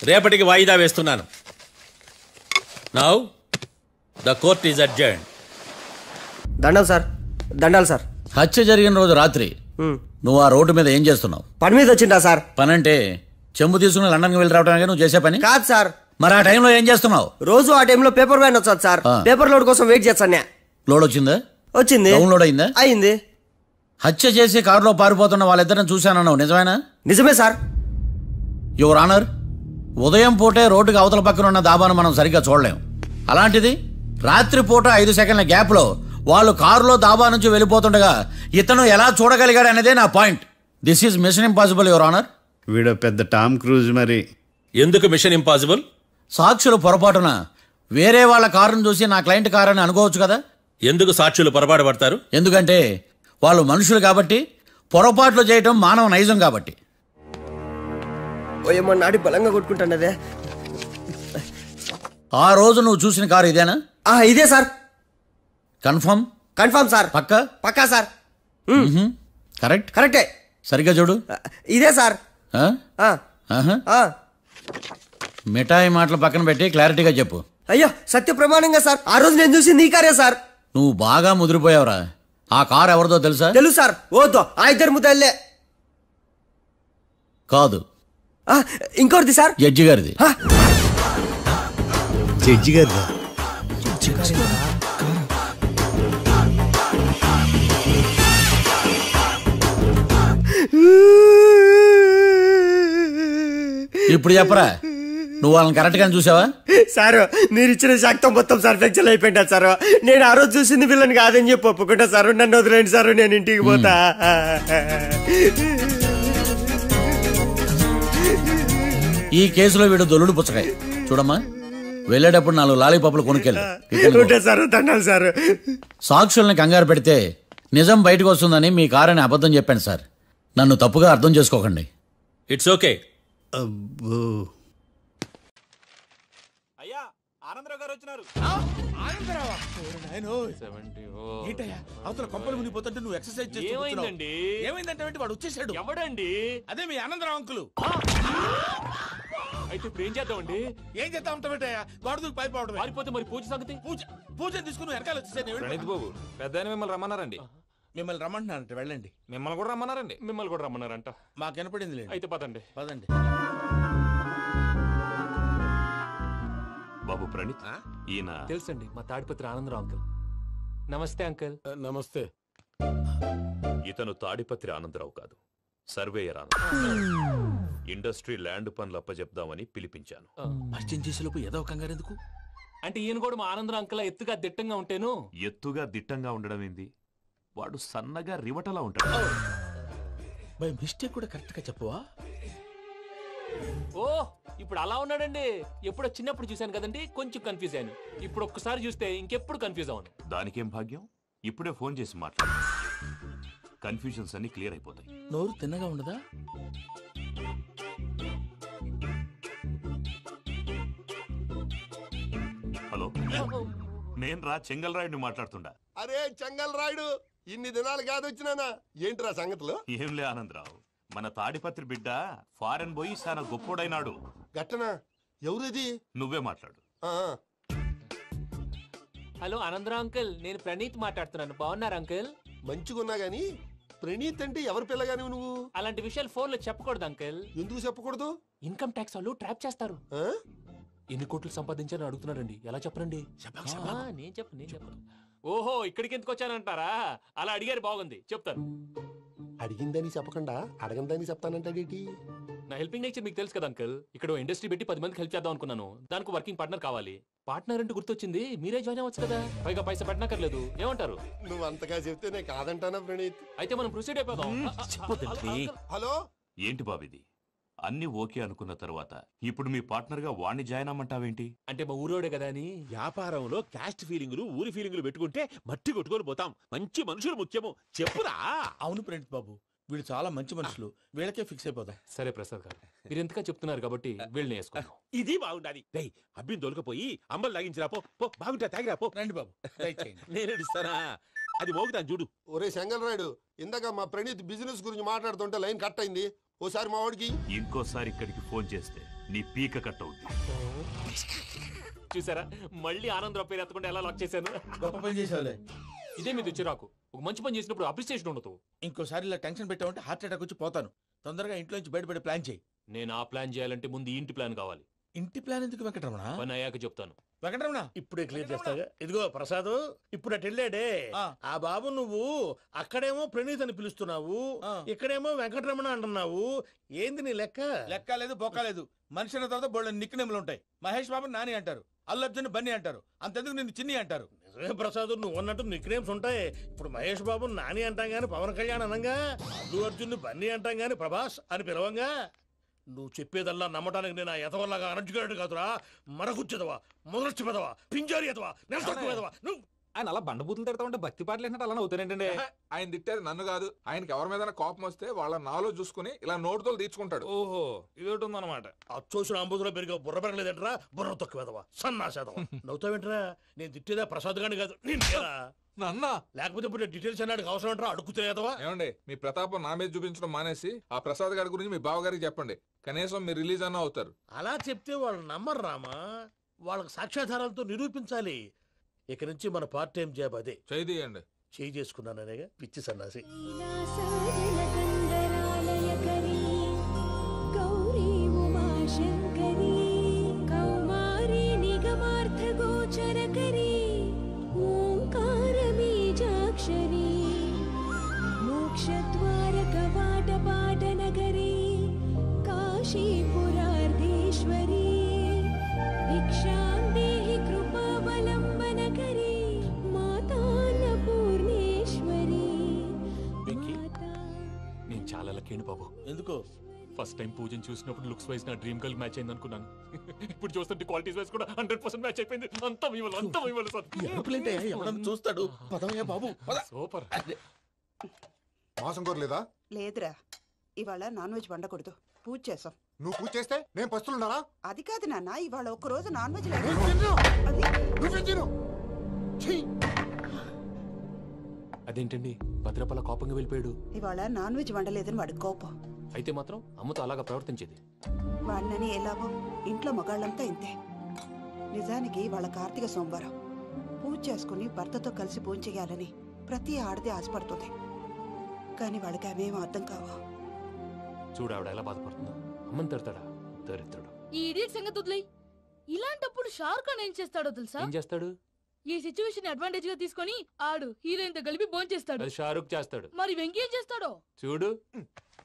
రేపటికి వాయిదా వేస్తున్నాను. Now the court is adjourned. దండాలు సార్. దండాలు సార్. హత్య జరిగిన రోజు రాత్రి నువ్వు ఆ రోడ్డు మీద ఏం చేస్తున్నావు? పని మీద వచ్చిందా సార్? పని అంటే చెంబు తీసుకుని లండన్కి వెళ్ళి రావడానికి నువ్వు చేసే పని కాదు సార్. మరి ఆ టైంలో ఏం చేస్తున్నావు? రోజు ఆ టైంలో పేపర్ వ్యాన్ వచ్చాది సార్. పేపర్ లోడ్ కోసం వెయిట్ చేస్తాను. లోడ్ వచ్చిందా? వచ్చింది. డౌన్లోడ్ అయిందా? అయింది. హత్య చేసి కారులో పారిపోతున్న వాళ్ళిద్దరిని చూశానన్నావు, నిజమేనా? నిజమే సార్. యువర్ ఆనర్, ఉదయం పూటే రోడ్డుకి అవతల పక్కన ఉన్న దాబాను మనం సరిగ్గా చూడలేం. అలాంటిది రాత్రి పూట 5 సెకండ్ల గ్యాప్ లో వాళ్ళు కారులో దాబా నుంచి వెళ్ళిపోతుండగా ఇతను ఎలా చూడగలిగాడు అనేదే నా point. This is mission impossible your honour. వీడు పెద్ద టామ్ క్రూజ్. మరి ఎందుకు మిషన్ ఇంపాసిబుల్? సాక్షులు పొరపాటున వేరే వాళ్ళ కారును చూసి నా క్లయింట్ కారు అని అనుకోవచ్చు కదా. ఎందుకు సాక్షులు పొరపాటు పడతారు? ఎందుకంటే వాళ్ళు మనుషులు కాబట్టి, పొరపాట్లు చేయటం మానవ నైజం కాబట్టి. నాడి బలంగా కొట్టుకుంటానదే. ఆ రోజు నువ్వు చూసిన కారు ఇదేనా? ఇదే సార్. కన్ఫర్మ్? Confirm sir. పక్కా? పక్కా సార్. కరెక్ట్? కరెక్టే. సరిగ్గా చూడు. ఇదే సార్. మిఠాయి మాటలు పక్కన పెట్టి క్లారిటీగా చెప్పు. అయ్యో సత్య ప్రమాణంగా సార్, ఆ రోజు నేను చూసింది ఈ కారే సార్. నువ్వు బాగా ముదిరిపోయావురా. ఆ కారు ఎవరిదో తెలుసా? తెలుసు సార్. ఓతో ఆ ఇద్దరు ముద్దల్లే. కాదు, ఇంకోటిది సార్. జడ్జి గారిది. జడ్జి గారిదా? ఇప్పుడు చెప్పరా, నువ్వు వాళ్ళని కరెక్ట్ గా చూసావా? సారు మీరు ఇచ్చిన శాక్తం మొత్తం సార్ ఫ్రాక్చర్ అయిపోయింటా సారు. నేను ఆ రోజు చూసింది వీళ్ళని కాదని చెప్పి ఒప్పుకుంటా సారు. నన్ను వదిలేండి సారు, నేను ఇంటికి పోతా. ఈ కేసులో వీడు దొల్లుడు పుచ్చకాయ. చూడమ్మా, వెళ్ళేటప్పుడు 4 లాలీపాపులు కొనుక్కెళ్ళు సారు. దండాలు సారు. సాక్షుల్ని కంగారు పెడితే నిజం బయటకు వస్తుందని మీ కారని అబద్ధం చెప్పాను సార్. నన్ను తప్పుగా అర్థం చేసుకోకండి. It's okay. అవతల కొంపలు మునిగిపోతుంటే నువ్వు ఎక్సర్సైజ్ చేస్తూ ఏమైందండి? ఏమైందంటే వాడు వచ్చేసాడు. ఎవడండి? అదే మీ ఆనందరావు అంకులు. అయితే ఇప్పుడు ఏం చేద్దామండి? ఏం చేద్దాం ఉంటావేటయ్యా, గోడ దూకి పైపోవడం. పారిపోతే మరి పూజ సంగతి? పూజ తీసుకుని వెనకాల వచ్చేసాను. ప్రణీత్ బాబు, పెద్ద మిమ్మల్ని రమ్మన్నారండి. మిమ్మల్ని రమ్మంటున్నారంట, వెళ్ళండి. మిమ్మల్ని కూడా రమ్మన్నారండి. మిమ్మల్ని కూడా రమ్మన్నారంట. మాకు వినపడింది లేదు. అయితే పదండి. పదండి. బాబు ప్రణీత్, ఈయన తెలుసండి, మా తాడిపత్రి ఆనందరావు అంకుల్. నమస్తే అంకుల్. నమస్తే. ఇతను తాడిపత్రి ఆనందరావు కాదు, సర్వేయర్ ఆనందరావు. ఇండస్ట్రీ ల్యాండ్ పనులు అప్పచెప్దామని పిలిపించాను. పరిచయం చేసేలోపు ఏదో కంగారు ఎందుకు? అంటే ఈయన కూడా మా ఆనందరావు అంకుల్ ఎత్తుగా దిట్టంగా ఉంటాను. ఎత్తుగా దిట్టంగా ఉండడం ఏంది, వాడు సన్నగా రివటలా ఉంటాడు. బై మిస్టేక్ కూడా కరెక్ట్ గా చెప్పవా? ఓ, ఇప్పుడు అలా ఉన్నాడండి. ఎప్పుడో చిన్నప్పుడు చూశాను కదండి, కొంచెం కన్ఫ్యూజ్ అయ్యాను. ఇప్పుడు ఒక్కసారి చూస్తే ఇంకెప్పుడు కన్ఫ్యూజ్ అవును. దానికేం భాగ్యం, ఇప్పుడే ఫోన్ చేసి మాట్లాడు. కన్ఫ్యూజన్స్ అన్ని క్లియర్ అయిపోతాయి. నోరు తిన్నగా ఉండదా? హలో, నేను రా చెంగల్ రాయుడిని మాట్లాడుతుండా. అరే చెంగల్ రాయుడు, ఇన్ని దినాలు కాదు వచ్చినానా? ఏంట్రా సంగతులు? ఏంలే ఆనందరావు, మన తాడిపత్రి బిడ్డ ఫారెన్ పోయి చాలా గొప్పోడైనాడు. గట్టనా? ఎవరిది? నువ్వే మాట్లాడు. హలో ఆనందరావు అంకుల్, నేను ప్రణీత్ మాట్లాడుతున్నాను. బాగున్నారు అంకుల్? మంచిగున్నా గాని ప్రణీత్ అంటే ఎవరి పిల్లగాని నువ్వు? అలాంటి విషయాలు ఫోన్ లో చెప్పకూడదు అంకుల్. ఎందుకు చెప్పకూడదు? ఇన్కమ్ ట్యాక్స్ వాళ్ళు ట్రాప్ చేస్తారు. ఎన్ని కోట్లు సంపాదించాలని అడుగుతున్నారండి, ఎలా చెప్పరండి? నేను చెప్పను. ఓహో, ఇక్కడికి ఎందుకు వచ్చానంటారా? అలా అడిగారు, బాగుంది, చెప్తాను. అడిగిందని చెప్పకుండా అడగందని చెప్తానంటాడేటి? నా హెల్పింగ్ నేచర్ మీకు తెలుసు కదా అంకుల్. ఇక్కడ ఇండస్ట్రీ పెట్టి 10 మందికి హెల్ప్ చేద్దాం అనుకున్నాను. దానికి వర్కింగ్ పార్ట్నర్ కావాలి. పార్ట్నర్ అంటే గుర్తొచ్చింది, మీరే జాయిన్ అవ్వచ్చు కదా, పైగా పైసా పెట్టనక్కర్లేదు. ఏమంటారు? నువ్వు అంతగా చెప్తేనే కాదంటానా ప్రణీత్? అయితే మనం ప్రొసీడ్ అయిపోదాం. హలో, ఏంటి బాబిది? అన్ని ఓకే అనుకున్న తర్వాత ఇప్పుడు మీ పార్ట్నర్ గా వాణ్ణి జాయిన్ అమ్మంటావేంటి? అంటే మా ఊరోడే కదా అని. వ్యాపారంలో క్యాస్ట్ ఫీలింగులు, ఊరి ఫీలింగులు పెట్టుకుంటే మట్టి కొట్టుకొని పోతాం. మంచి మనుషులు ముఖ్యము. చెప్పురా. అవును ప్రణీత్ బాబు, వీళ్ళు చాలా మంచి మనుషులు, వీళ్ళకే ఫిక్స్ అయిపోతాం. సరే ప్రసాద్ గారు, మీరు ఎంతగా చెప్తున్నారు కాబట్టి వీళ్ళని వేసుకున్నాం. ఇది బాగుండాలి. డై అబ్బిని దొలకపోయి అంబలు లాగించిరా పో. బాగుంటా, తాగిరా పో. రండి బాబు, నేను ఇస్తానా? అది మోగుతాను చూడు. ఒరే చెంగల్ రాయుడు, ఇందాక మా ప్రణీత్ బిజినెస్ గురించి మాట్లాడుతుంటే లైన్ కట్ అయింది. ఓసారి మా వాడికి ఇంకోసారి ఇక్కడికి ఫోన్ చేస్తే నీ పీక కట్ అవుతుంది. చూసారా, మళ్ళీ ఆనందరావు పేరు ఎత్తకుండా ఎలా లాక్ చేశాను. గొప్ప పని చేసావులే. ఇదే మీద చిరాకు. ఒక మంచి పని చేసినప్పుడు అప్రిసియేషన్ ఉండదు. ఇంకోసారి ఇలా టెన్షన్ పెట్టామంటే హార్ట్ అటాక్ వచ్చి పోతాను. తొందరగా ఇంట్లో నుంచి బయటపడే ప్లాన్ చేయి. నేను ఆ ప్లాన్ చేయాలంటే ముందు ఇంటి ప్లాన్ కావాలి. ఇంటి ప్లాన్ ఎందుకు వెంకటరమణ? పని అయ్యాక చెప్తాను. వెంకటరమణ ఇప్పుడే క్లియర్ చేస్తాగా. ఇదిగో ప్రసాద్, ఇప్పుడు అటు వెళ్ళాడే ఆ బాబు, నువ్వు అక్కడేమో ప్రణీత్ అని పిలుస్తున్నావు, ఇక్కడేమో వెంకటరమణ అంటున్నావు. ఏంది నీ లెక్క? లెక్క లేదు, బొక్క లేదు. మనిషి అన్న తర్వాత బోళ్ళ నిక్ నేమ్లు ఉంటాయి. మహేష్ బాబు నాని అంటారు, అల్లు అర్జున్ బన్నీ అంటారు, అంతెందుకు నిన్ను చిన్ని అంటారు. నిజమే ప్రసాద్, నువ్వు అన్నట్టు నిక్ నేమ్స్ ఉంటాయి. ఇప్పుడు మహేష్ బాబు నాని అంటాం గాని పవన్ కళ్యాణ్ అనంగా, అల్లు అర్జున్ బన్నీ అంటాం గాని ప్రభాస్ అని పిలవంగా. నువ్వు చెప్పేదల్లా నమ్మటానికి నేను ఆ ఎతవల్లాగా అనర్జుకేటెడ్ కాదురా. మరగుచ్చదవా, మొదలచ్చి పెదవా, పింజారి ఎదవా, నెలసొక్కుదవా. నువ్వు ఆయన అలా బండబూతులు తిడతా ఉంటే భక్తి పాటలు ఏంటంటే అలా అవుతానంటే. ఆయన తిట్టేది నన్ను కాదు, ఆయనకి ఎవరి మీద కోపం వస్తే వాళ్ళ నాలో చూసుకుని ఇలా నోటుతో తీర్చుకుంటాడు. ఓహో, ఇదొకటి ఉందన్నమాట. అచ్చోసిన అంబుధులో పెరిగే బుర్ర పెరగలేదంటరా, బుర్ర తొక్కువేదవా, సన్నాసేదవా. నవ్వుతావేంటరా? నేను తిట్టేదా ప్రసాద్ గాని కాదు, నిన్నేరా. నన్నా? లేకపోతే ఇప్పుడు డీటెయిల్స్ అన్నాడు అవసరం అంటారా? అడుగుతాయేదవా. ఏమండి, మీ ప్రతాపం నా మీద చూపించడం మానేసి ఆ ప్రసాద్ గారి గురించి మీ బావగారికి చెప్పండి. కనీసం మీరు రిలీజ్ అన్న అవుతారు. అలా చెప్తే వాళ్ళు నమ్మరు రామా. వాళ్ళకి సాక్ష్యాధారాలతో నిరూపించాలి. ఇక నుంచి మన పార్ట్ టైం జాబ్ అదే. చేయండి. చేయి చేసుకున్నాననేగా పిచ్చి సన్నాసి. मोक्षद्वार कवाट पाटनगरी काशीपुरार्धे నేను చాలా లక్కీ బాబు. ఎందుకో? ఫస్ట్ టైం పూజను చూసినప్పుడు లుక్స్ వైజ్ నా డ్రీమ్ గర్ల్ మ్యాచ్ అయింది అనుకున్నాను. ఇప్పుడు చూస్తుంటే క్వాలిటీస్ వైజ్ కూడా 100% మ్యాచ్ అయిపోయింది. అంతా మీ వల్ల సార్. ఎరుపులేంటే ఎవడన్నా చూస్తాడు. పదవయ్యా బాబు. సూపర్. మాసం కోరలేదా? లేదురా, ఇవాళ నాన్ వెజ్ వండకూడదు, పూజ చేసాం. నువ్వు పూజ చేస్తే నేను పస్తులున్నారా? అది కాదు నాన్న, ఇవాళ ఒక్క రోజు నాన్ వెజ్ అదేంటండి భద్రపల కోపంగా వెళ్ళిపోయాడు? ఇవాళ నాన్ వెజ్ వండలేదని వాడి కోపం. అయితే మాత్రం అమ్మతో అలాగా ప్రవర్తించేది. వాడినని ఎలాగో ఇంట్లో మగాళ్ళంతా ఇంతే. నిజానికి వాళ్ళ కార్తీక సోమవారం పూజ చేసుకుని భర్తతో కలిసి పూజ చేయాలని ప్రతి ఆడది ఆశపడుతుంది. కానీ వాళ్ళకి అవేం అర్థం కావు. చూడు ఆవిడ ఎలా బాధపడుతుందో. అమ్మని తిడతాడా? దరిద్రుడు. ఈ ఇడియట్ సంగతి వదిలేయ్. ఇలాంటప్పుడు షారుఖ్ ఖాన్ ఏం చేస్తాడో తెలుసా? ఏం చేస్తాడు? ఈ సిచ్యువేషన్ అడ్వాంటేజ్ గా తీసుకొని ఆడు హీరోయిన్ తో కలిపి బోన్ చేస్తాడు. అది షారుఖ్ చేస్తాడు. మరి వెంకీ ఏం చేస్తాడో చూడు.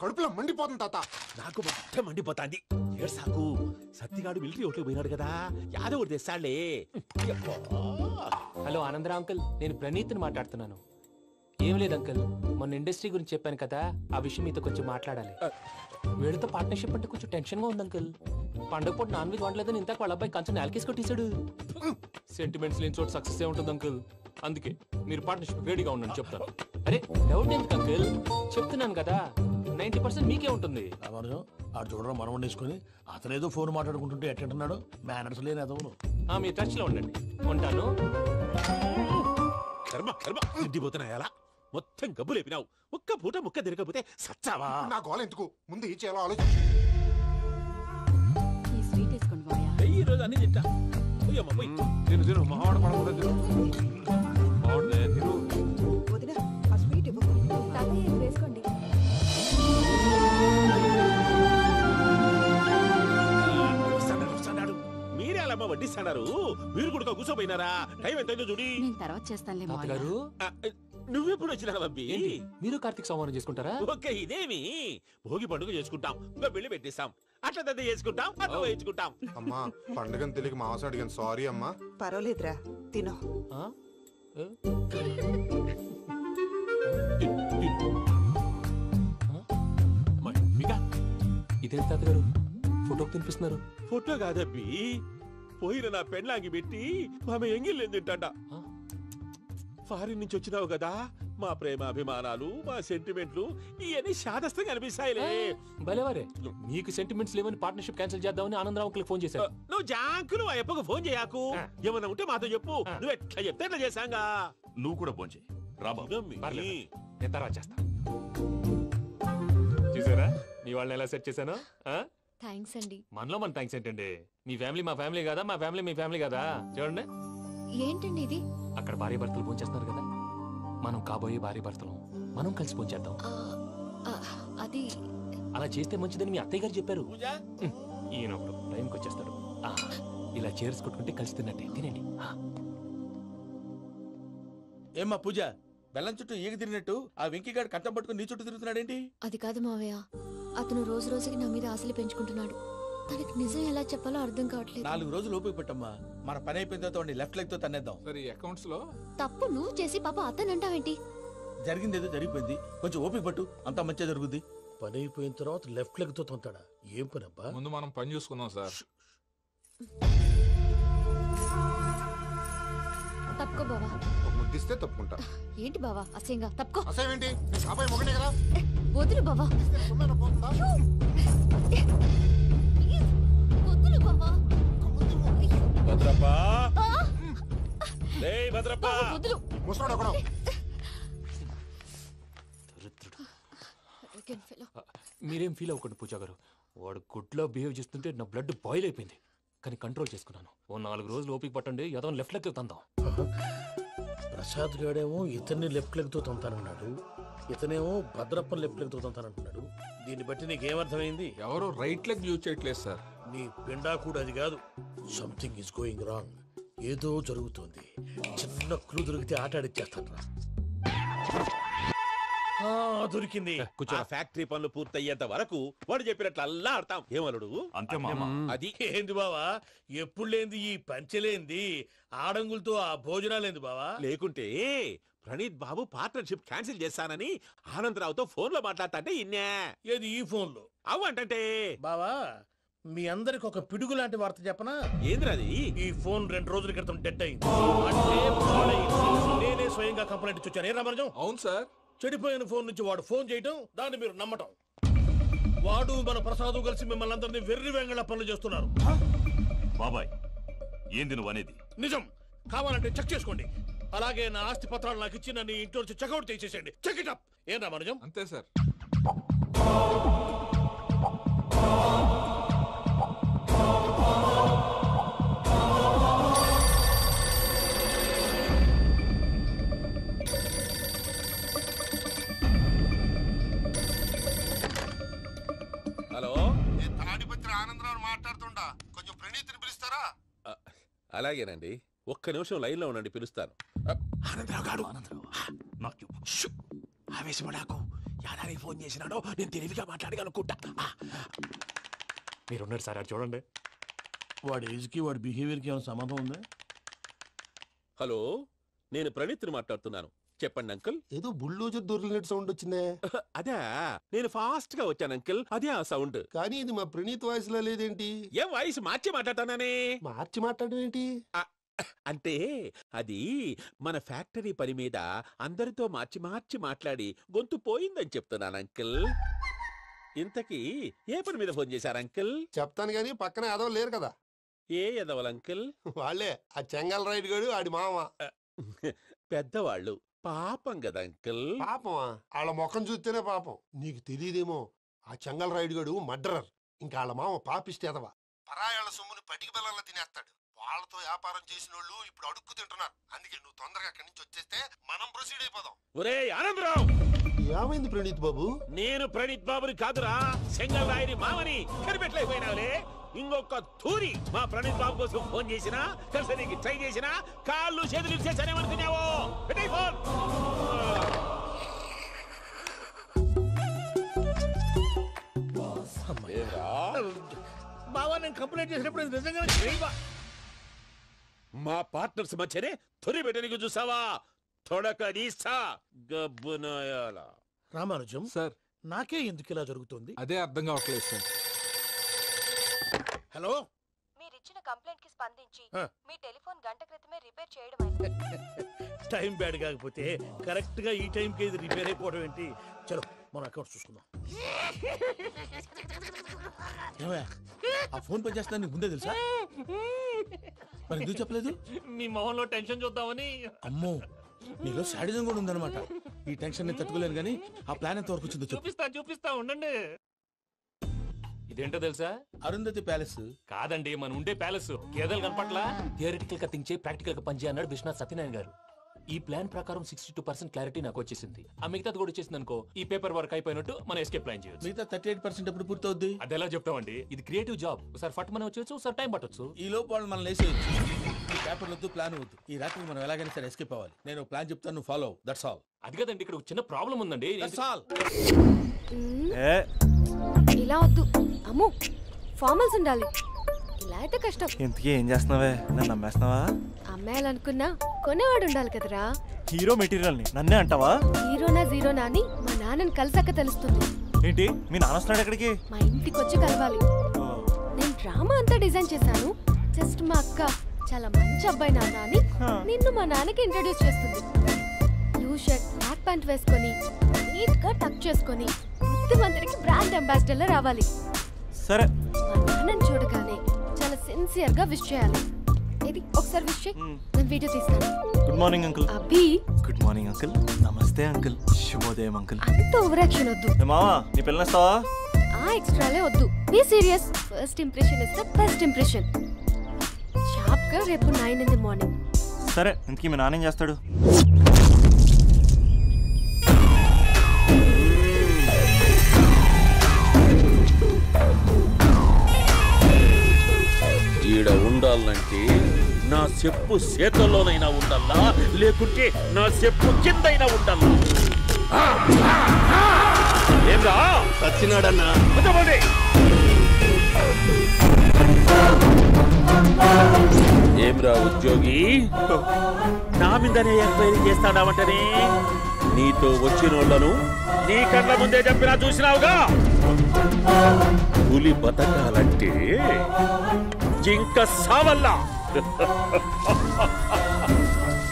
కడుపులో మండిపోతుంది తాత. నాకు మొత్తం మండిపోతాంది. ఏడ్సాకు, సత్తిగాడు మిలిటరీ ఓట్లకు పోయినాడు కదా, యాదవ్ ఒకటి తెస్తాడులే. హలో ఆనందరావు అంకుల్, నేను ప్రణీత్ని మాట్లాడుతున్నాను. ఏం లేదు అంకుల్, మొన్న ఇండస్ట్రీ గురించి చెప్పాను కదా, ఆ విషయం మీతో కొంచెం మాట్లాడాలి. వీడితో పార్ట్నర్షిప్ అంటే కొంచెం టెన్షన్ గా ఉంది అంకుల్. పండుగ పూట నాన్ వెజ్ వండలేదని ఇంతకు వాళ్ళ అబ్బాయి కంచెం నేలకేసి కొట్టేశాడు. సెంటిమెంట్స్ లేని చోట సక్సెస్ ఏ ఉంటుంది అంకుల్. అందుకే మీరు పార్ట్నర్షిప్ రెడీగా ఉండండి చెప్తాను. అరే డౌట్ ఎందుకు అంకుల్, చెప్తున్నాను కదా 90% మీకే ఉంటుంది. ఆడు చూడడం మనం వండేసుకుని అతనేదో ఫోన్ మాట్లాడుకుంటుంటే ఎట్టుంటున్నాడు. మేనర్స్ లేని అదవును. మీ టచ్ లో ఉండండి. ఉంటాను. కర్మ కర్మ ఇంటిపోతున్నా ఎలా మొత్తం గబ్బు లేపినావు. ఒక్క పూట ముక్క తిరగకపోతే సచ్చావా? నా గోల ఎందుకు, ముందు ఈ చేయాలో ఆలోచించు. ఈ రోజు అన్ని తింటా. తిను తిను, మావాడు పడకుండా తిను. మావాడు తిను. వదిన ఆ స్వీట్ ఇవ్వు. వేసుకోండి. మీరే అలా వడ్డిస్తాడారు. మీరు కూడా కూర్చోపోయినారా? టైం ఎంతైందో చూడి. తర్వాత చేస్తానులే తాతగారు. నువ్వెప్పుడు వచ్చినా అబ్బి? మీరు కార్తీక సంహారం చేసుకుంటారా? ఓకే, ఇదేమి భోగి పండుగ చేసుకుంటాం, ఇంకా పెళ్లి పెట్టిస్తాం, అట్లా దద్ద చేసుకుంటాం, అట్లా వేయించుకుంటాం. అమ్మా పండుగని తెలియక మాసం అడిగాను, సారీ అమ్మా. పర్వాలేదురా, తినో. ఇదేంటి తాతగారు ఫోటోకి తినిపిస్తున్నారు? ఫోటో కాదబ్బి, పోయిన నా పెళ్ళాంగి పెట్టి ఆమె ఎంగిల్ తింటాడ. ఫారిన్ నుంచి వచ్చినావు కదా, మా ప్రేమ అభిమానాలు, మా సెంటిమెంట్లు ఇవన్నీ శాదస్తంగా అనిపిస్తాయిలే. భలేవారే, మీకు సెంటిమెంట్స్ లేవని పార్ట్నర్షిప్ క్యాన్సిల్ చేద్దామని ఆనందరావు అంకుల్కి ఫోన్ చేశారు. నువ్వు జాంకులు ఆ ఎప్పకు ఫోన్ చేయకు. ఏమన్నా ఉంటే మాతో చెప్పు. నువ్వు ఎట్లా చెప్తే ఎట్లా చేశాంగా. నువ్వు కూడా ఫోన్ చేయి. నేను తర్వాత చేస్తా. చూసారా మీ వాళ్ళని ఎలా సెట్ చేశాను? థ్యాంక్స్ అండి. మనలో మన థ్యాంక్స్ ఏంటండి? మీ ఫ్యామిలీ మా ఫ్యామిలీ కదా, మా ఫ్యామిలీ మీ ఫ్యామిలీ కదా. చూడండి ఏంటండి ఇది? అక్కడ భార్య భర్తలు ఫోన్ చేస్తున్నారు కదా, మనం కాబోయే భార్య భర్తలు మనం కలిసి ఫోన్ చేద్దాం. అది అలా చేస్తే మంచిదని మీ అత్తయ్య గారు చెప్పారు. ఈయన ఒకడు టైంకి వచ్చేస్తాడు. ఇలా చేర్స్ కొట్టుకుంటే కలిసి తిన్నట్టే. తినండి. ఏమ్మా పూజ, బెల్లం చుట్టూ ఈగ తిరిగినట్టు ఆ వెంకీగాడు కంటం పట్టుకుని నీ చుట్టూ తిరుగుతున్నాడేంటి? అది కాదు మావయ్య, అతను రోజు రోజుకి నా మీద ఆశలు పెంచుకుంటున్నాడు. తనకి నిజం ఎలా చెప్పాలో అర్థం కావట్లేదు. 4 రోజులు ఓపిక పెట్టమ్మా, మన పని అయిపోయిన తర్వాత లెఫ్ట్ లెగ్ తో తన్నేద్దాం. సరే అకౌంట్స్ లో తప్పు నువ్వు చేసి పాప అతను అంటావేంటి? జరిగిందేదో జరిగిపోయింది, కొంచెం ఓపిక పట్టు, అంతా మంచిగా జరుగుద్ది. పని అయిపోయిన తర్వాత లెఫ్ట్ లెగ్ తో తొంతాడా? ఏం పని అబ్బా? ముందు మనం పని చూసుకుందాం సార్. తప్పుకో బావా. ముద్దిస్తే తప్పుకుంటా. ఏంటి బావా అసహ్యంగా? తప్పుకో. అసహ్యం ఏంటి? అబ్బాయి మొగనే కదా. వదులు బావా. వదులు బావా. భద్రప్ప, రేయ్ భద్రప్ప. వదులు. ముసలోడు ఒకడు. మీరేం ఫీల్ అవ్వకండి పూజా గారు. వాడు గుడ్లో బిహేవ్ చేస్తుంటే నా బ్లడ్ బాయిల్ అయిపోయింది. కానీ కంట్రోల్ చేసుకున్నాను. ఓ 4 రోజులు ఓపిక పట్టండి, ఏదో లెఫ్ట్ లెగ్ తందాం. ప్రసాద్ గాడేమో ఇతన్ని లెఫ్ట్ లెగ్ తో తొంతానన్నాడు, ఇతనేమో భద్రప్ప లెఫ్ట్ లెగ్ తో తొంతానంటున్నాడు. దీన్ని బట్టి నీకేమర్థమైంది? ఎవరో రైట్ లెగ్ యూజ్ చేయట్లేదు సార్. నీ పిండా కూడా అది కాదు. Something is going wrong. ఏదో జరుగుతుంది. చిన్న క్లూ దొరికితే ఆట ఆడిచ్చేస్తాను రా. దొరికింది. ఆ ఫ్యాక్టరీ పనులు పూర్తయ్యేంత వరకు వాడు చెప్పినట్లు అల్లా ఆడతాం. ఏమలుడు అంతే మామ. అది ఏంది బావా ఎప్పుడు లేంది ఈ పంచలేంది ఆడంగులతో ఆ భోజనాలేంది బావా? లేకుంటే ప్రణీత్ బాబు పార్ట్నర్షిప్ క్యాన్సిల్ చేస్తానని ఆనందరావుతో ఫోన్ లో మాట్లాడతాంటే ఇన్నే. ఏది ఈ ఫోన్ లో? అవ్వంటే బావా మీ అందరికి ఒక పిడుగు లాంటి వార్త చెప్పనా? ఏంద్రది? ఈ ఫోన్ 2 రోజుల క్రితం డెడ్ అయింది. అంటే పాడైంది. నేనే స్వయంగా కంప్లైంట్ ఇచ్చి వచ్చాను. ఏ రామరాజం? అవును సార్. చెడిపోయిన ఫోన్ నుంచి వాడు ఫోన్ చేయటం, దాన్ని మీరు నమ్మటం. వాడు మన ప్రసాదు కలిసి మిమ్మల్ని అందరినీ వెర్రి వెంగళ పనులు చేస్తున్నారు. బాబాయ్ ఏంది నువ్వు అనేది? నిజం. కావాలంటే చెక్ చేసుకోండి. అలాగే నా ఆస్తి పత్రాలు నాకు ఇచ్చి నన్ను ఇంట్లో నుంచి చెక్అౌట్ చేసేసేయండి. Check it up. ఏం రామరాజం? అంతే సార్. హలో, తాడిపత్రి ఆనందరావు మాట్లాడుతుండా, కొంచెం ప్రణీతిని పిలుస్తారా? అలాగేనండి. ఒక్క నిమిషం లైన్ లో ఉండండి, పిలుస్తాను. ఆనందరావు గాడు ఆవేశపడాకు. యాదానికి ఫోన్ చేసినాడో నేను తెలివిగా మాట్లాడగలనుకుంటా. మీరున్నారు సార్, చూడండి. వాడి ఏజ్ కి వాడి బిహేవియర్ కి ఏమైనా సంబంధం ఉందా? హలో, నేను ప్రణీత్ని మాట్లాడుతున్నాను. చెప్పండి అంకుల్. ఏదో బుల్డోజర్ దొరికినట్టు సౌండ్ వచ్చిందే. అదే, నేను ఫాస్ట్ గా వచ్చాను అంకుల్. అదే ఆ సౌండ్. కానీ ఇది మా ప్రణీత్ వాయిస్ లో లేదేంటి? ఏం వాయిస్ మార్చి మాట్లాడతాననే? మార్చి మాట్లాడడం ఏంటి? అంటే అది మన ఫ్యాక్టరీ పని మీద అందరితో మార్చి మార్చి మాట్లాడి గొంతు పోయిందని చెప్తున్నాను అంకుల్. ఇంతకీ ఏ పని మీద ఫోన్ చేశారు అంకుల్? చెప్తాను గానీ పక్కన ఏదో లేరు కదా. ఏ ఎదవల్ అంకుల్? వాళ్ళే ఆ చెంగల్ రైడ్ గడు ఆడి మామ. పెద్దవాళ్ళు పాపం కదా అంకుల్. పాపమా? వాళ్ళ ముఖం చూస్తేనే పాపం. నీకు తెలియదేమో, ఆ చెంగల్ రైడ్ గడు మర్డరర్. ఇంకా వాళ్ళ మామ పాపిస్తేదవా. పరాయాళ్ళ సొమ్ముని పటికి బెల్లంలో తినేస్తాడు. వాళ్ళతో వ్యాపారం చేసిన వాళ్ళు ఇప్పుడు అడుక్కు తింటున్నారు. అందుకే నువ్వు తొందరగా అక్కడి నుంచి వచ్చేస్తే మనం ప్రొసీడ్ అయిపోదాం. ఒరే ఆనందరావు! ఏమైంది ప్రణీత్ బాబు? నేను ప్రణీత్ బాబుని కాదురా, సెంగల్ రాయని మామని. కనిపెట్టలేకపోయినావులే. ఇంకొక తూరి మా ప్రణీత్ బాబు కోసం ఫోన్ చేసినా, కలిసి నీకు ట్రై చేసినా కాళ్ళు చేతులు ఇచ్చేసానేమనుకున్నావు. పెట్టే ఫోన్. బావా నేను కంప్లైంట్ చేసినప్పుడు ఇది నిజంగా మా పార్ట్నర్స్ మధ్యనే తొలి పెట్టడానికి చూసావా? తొడక నీస్తా గబ్బునాయాల. రామానుజం సార్, నాకే ఎందుకు ఇలా జరుగుతుంది? అదే అర్థం కావట్లేదు సార్. హలో, మీరిచ్చిన కంప్లైంట్ కి స్పందించి మీ టెలిఫోన్ గంట క్రితమే రిపేర్ చేయడం టైం బ్యాడ్ కాకపోతే కరెక్ట్ గా ఈ టైం కి ఇది రిపేర్ అయిపోవడం ఏంటి? చలో మన అకౌంట్ చూసుకుందాం. ఆ ఫోన్ పని చేస్తా నీకు ముందే తెలుసా? మరి ఎందుకు చెప్పలేదు? మీ మొహంలో టెన్షన్ చూద్దామని. అమ్మో, నీలో శాడిజం కూడా ఉందన్నమాట. ఈ టెన్షన్ ని తట్టుకోలేను కానీ ఆ ప్లాన్ ఎంత వరకు వచ్చిందో చూపిస్తా ఉండండి. ఇదేంటో తెలుసా? అరుంధతి ప్యాలెస్ కాదండి, మన ఉండే ప్యాలెస్. గేదెలు కనపట్లా? థియరిటికల్ గా థింక్ చేయి, ప్రాక్టికల్ గా పనిచేయ అన్నాడు విశ్వనాథ్ సత్యనారాయణ గారు. ఈ ప్లాన్ ప్రకారం 62% క్లారిటీ నాకు వచ్చేసింది. ఆ మిగతాది కూడా వచ్చేసింది అనుకో, ఈ పేపర్ వర్క్ అయిపోయినట్టు మనం ఎస్కేప్ ప్లాన్ చేయొచ్చు. మిగతా 38% ఎప్పుడు పూర్తవుద్ది? అది ఎలా చెప్తామండి? ఇది క్రియేటివ్ జాబ్. ఒకసారి ఫట్ మనం వచ్చేచ్చు, ఒకసారి టైం పట్టొచ్చు. ఈ లోపు వాళ్ళు మనం లేసేయచ్చు. ఈ పేపర్ వద్దు, ప్లాన్ వద్దు. ఈ రాత్రి మనం ఎలాగైనా సరే ఎస్కేప్ అవ్వాలి. నేను ప్లాన్ చెప్తాను, నువ్వు ఫాలో. That's all. అది కదండి, ఇక్కడ చిన్న ప్రాబ్లం ఉందండి. That's all. ఇలా వద్దు అమ్ము, ఫార్మల్స్ ఉండాలి. ఇలా అయితే కష్టం. ఇంతకీ ఏం చేస్తున్నావే? నన్ను నమ్మేస్తున్నావా? అమ్మాయాలనుకున్నా కొనేవాడు ఉండాలి కదరా. హీరో మెటీరియల్ ని నన్నే అంటావా? హీరోనా జీరోనా అని మా నాన్నని కలిసాక తెలుస్తుంది. ఏంటి మీ నాన్న వస్తున్నాడు ఎక్కడికి? మా ఇంటికి వచ్చి కలవాలి. నేను డ్రామా అంతా డిజైన్ చేశాను. జస్ట్ మా అక్క చాలా మంచి అబ్బాయి నాన్న అని నిన్ను మా నాన్నకి ఇంట్రడ్యూస్ చేస్తుంది. బ్లూ షర్ట్, బ్లాక్ ప్యాంట్ వేసుకొని నీట్ గా టక్ చేసుకొని బుద్ధిమంతుడికి బ్రాండ్ అంబాసిడర్ రావాలి. సరే. మా నాన్నని చూడగానే చాలా సిన్సియర్ గా విష్ చేయాలి. ఇది ఒకసారి విష్ చేయి, నేను వీడియో తీస్తాను. Good morning uncle. Abhi. Good morning uncle. నమస్తే అంకుల్. శుభోదయం అంకుల్. అంత ఓవర్ యాక్షన్ వద్దు. మావా, నీ పిల్లనిస్తావా? ఆ ఎక్స్ట్రాలే వద్దు. Be serious. First impression is the best impression. Sharp గా రేపు 9 in the morning. సరే, ఇంతకీ మీ నాన్న ఏం చేస్తాడు? ఈడ ఉండాలంటే నా చెప్పు చేతల్లోనైనా ఉండాలా, లేకుంటే నా చెప్పు కిందైనా ఉండాలా. ఏంరా సచ్చినాడన్నా ఏమ్రా ఉద్యోగి నా మీదనే ఎంక్వైరీ చేస్తాడావంటనే నీతో వచ్చినోళ్లను నీ కళ్ళ ముందే చెప్పినా చూసినావుగా పులి బతకాలంటే జింక సావల్లా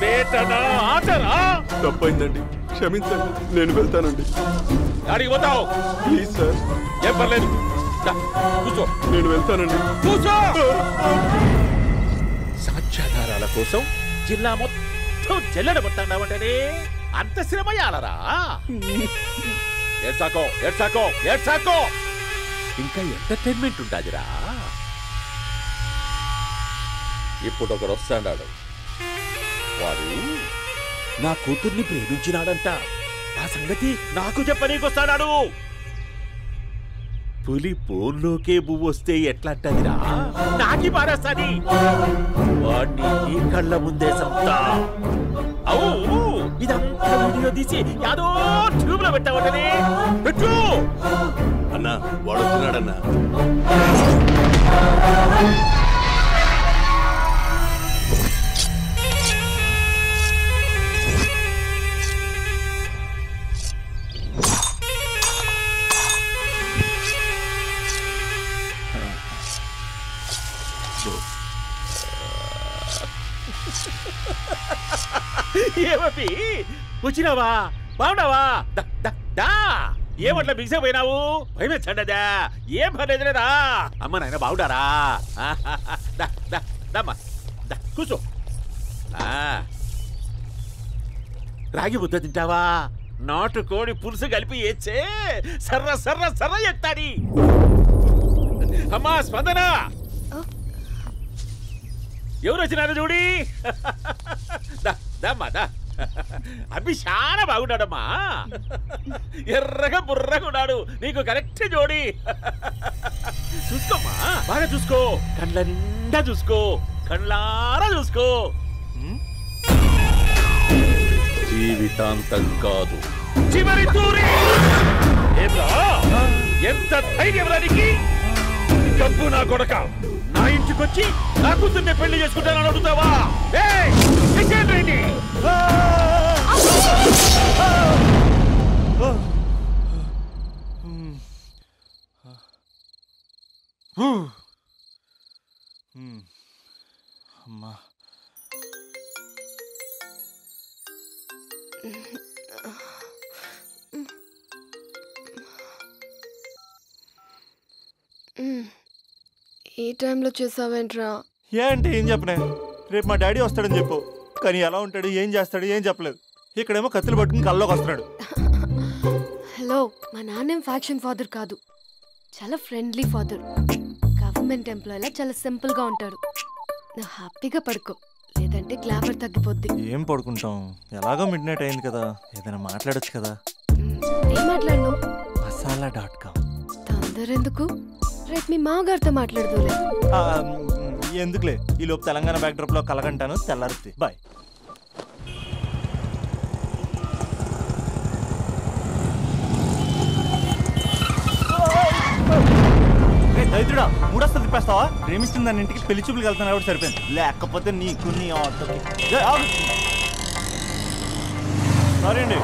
పేటనా ఆటరా తప్పైందండి క్షమించండి నేను వెళ్తానండి అడిగి పోతావు ప్లీజ్ సార్ ఏం పర్లేదు కూర్చో నేను వెళ్తానండి కూర్చో సాక్ష్యాధారాల కోసం జిల్లా మొత్తం చెల్లడబట్టావంటనే అంత శ్రమయాలరా ఏడ్సాకో ఏడ్సాకో ఏడ్సాకో ఇంకా ఎంటర్టైన్మెంట్ ఉంటాదిరా ఇప్పుడు ఒకడు వస్తాడాడు వాడు నా కూతుర్ని ప్రేమించినాడంట ఆ సంగతి నాకు చెప్పనీకొస్తాడాడు పులి పోన్లోకే పువ్వు వస్తే ఎట్లంటదిరా నాకి పారేస్తాది వాడిని ఈ కళ్ళ ముందే సంతా అవు ఇదంతా వీడియో తీసి యాదో ట్యూబ్ లో పెట్టావటనే పెట్టు అన్నా వాడు వస్తున్నాడన్నా ఏమీ వచ్చినావా బాగున్నావా ఏమట్లా బిగిసే పోయినావు భయమేచ్చండదా ఏం పర్లేదులేదా అమ్మ నాయన బాగుండారా కూర్చో రాగి ముద్ద తింటావా నాటు కోడి పులుసు కలిపి ఏచ్చే సర్ర సర్ర సర్ర ఎత్తాడి అమ్మా స్పందన ఎవరు వచ్చినారు చూడి దమ్మా అభి చాలా బాగున్నాడమ్మా ఎర్రగా బుర్రగా ఉన్నాడు నీకు కరెక్ట్ జోడి చూసుకోమ్మా బాగా చూసుకో కండ్ల నిండా చూసుకో కండ్లారా చూసుకో జీవితాంతం కాదు చివరి తూరి ఎంత ధైర్యం రానికి డబ్బు నా కొడక నా ఇంటికొచ్చి నా కూతుర్ని పెళ్లి చేసుకుంటానని అడుగుతావా అమ్మా ఈ టైంలో చేసావేంట్రా? ఏంటి ఏం చెప్పనే రేపు మా డాడీ వస్తాడని చెప్పు కానీ ఎలా ఉంటాడు ఏం చేస్తాడు ఏం చెప్పలేదు ఇక్కడేమో కత్తులు పట్టుకుని కల్లోకి వస్తున్నాడు హలో మా నాన్నేం ఫ్యాక్షన్ ఫాదర్ కాదు చాలా ఫ్రెండ్లీ ఫాదర్ గవర్నమెంట్ ఎంప్లాయీలా చాలా సింపుల్ గా ఉంటాడు నువ్వు హ్యాపీగా పడుకో లేదంటే గ్లామర్ తగ్గిపోద్ది ఏం పడుకుంటాం ఎలాగో మిడ్ నైట్ అయింది కదా ఏదైనా మాట్లాడొచ్చు కదా ఏం మాట్లాడను masala.com తొందర ఎందుకు రేపు మీ మామగారితో మాట్లాడదులే ఎందుకులే ఈ లోపు తెలంగాణ బ్యాక్డ్రాప్ లో కలగంటాను తెల్లారుతుంది బాయ్ దైత్రుడా మూడొస్తా తిప్పేస్తావా ప్రేమిస్తుంది దాని ఇంటికి పెళ్లి చూపులు వెళ్తాను కాబట్టి సరిపోయింది లేకపోతే నీకు నీ ఆటోకి సారీ అండి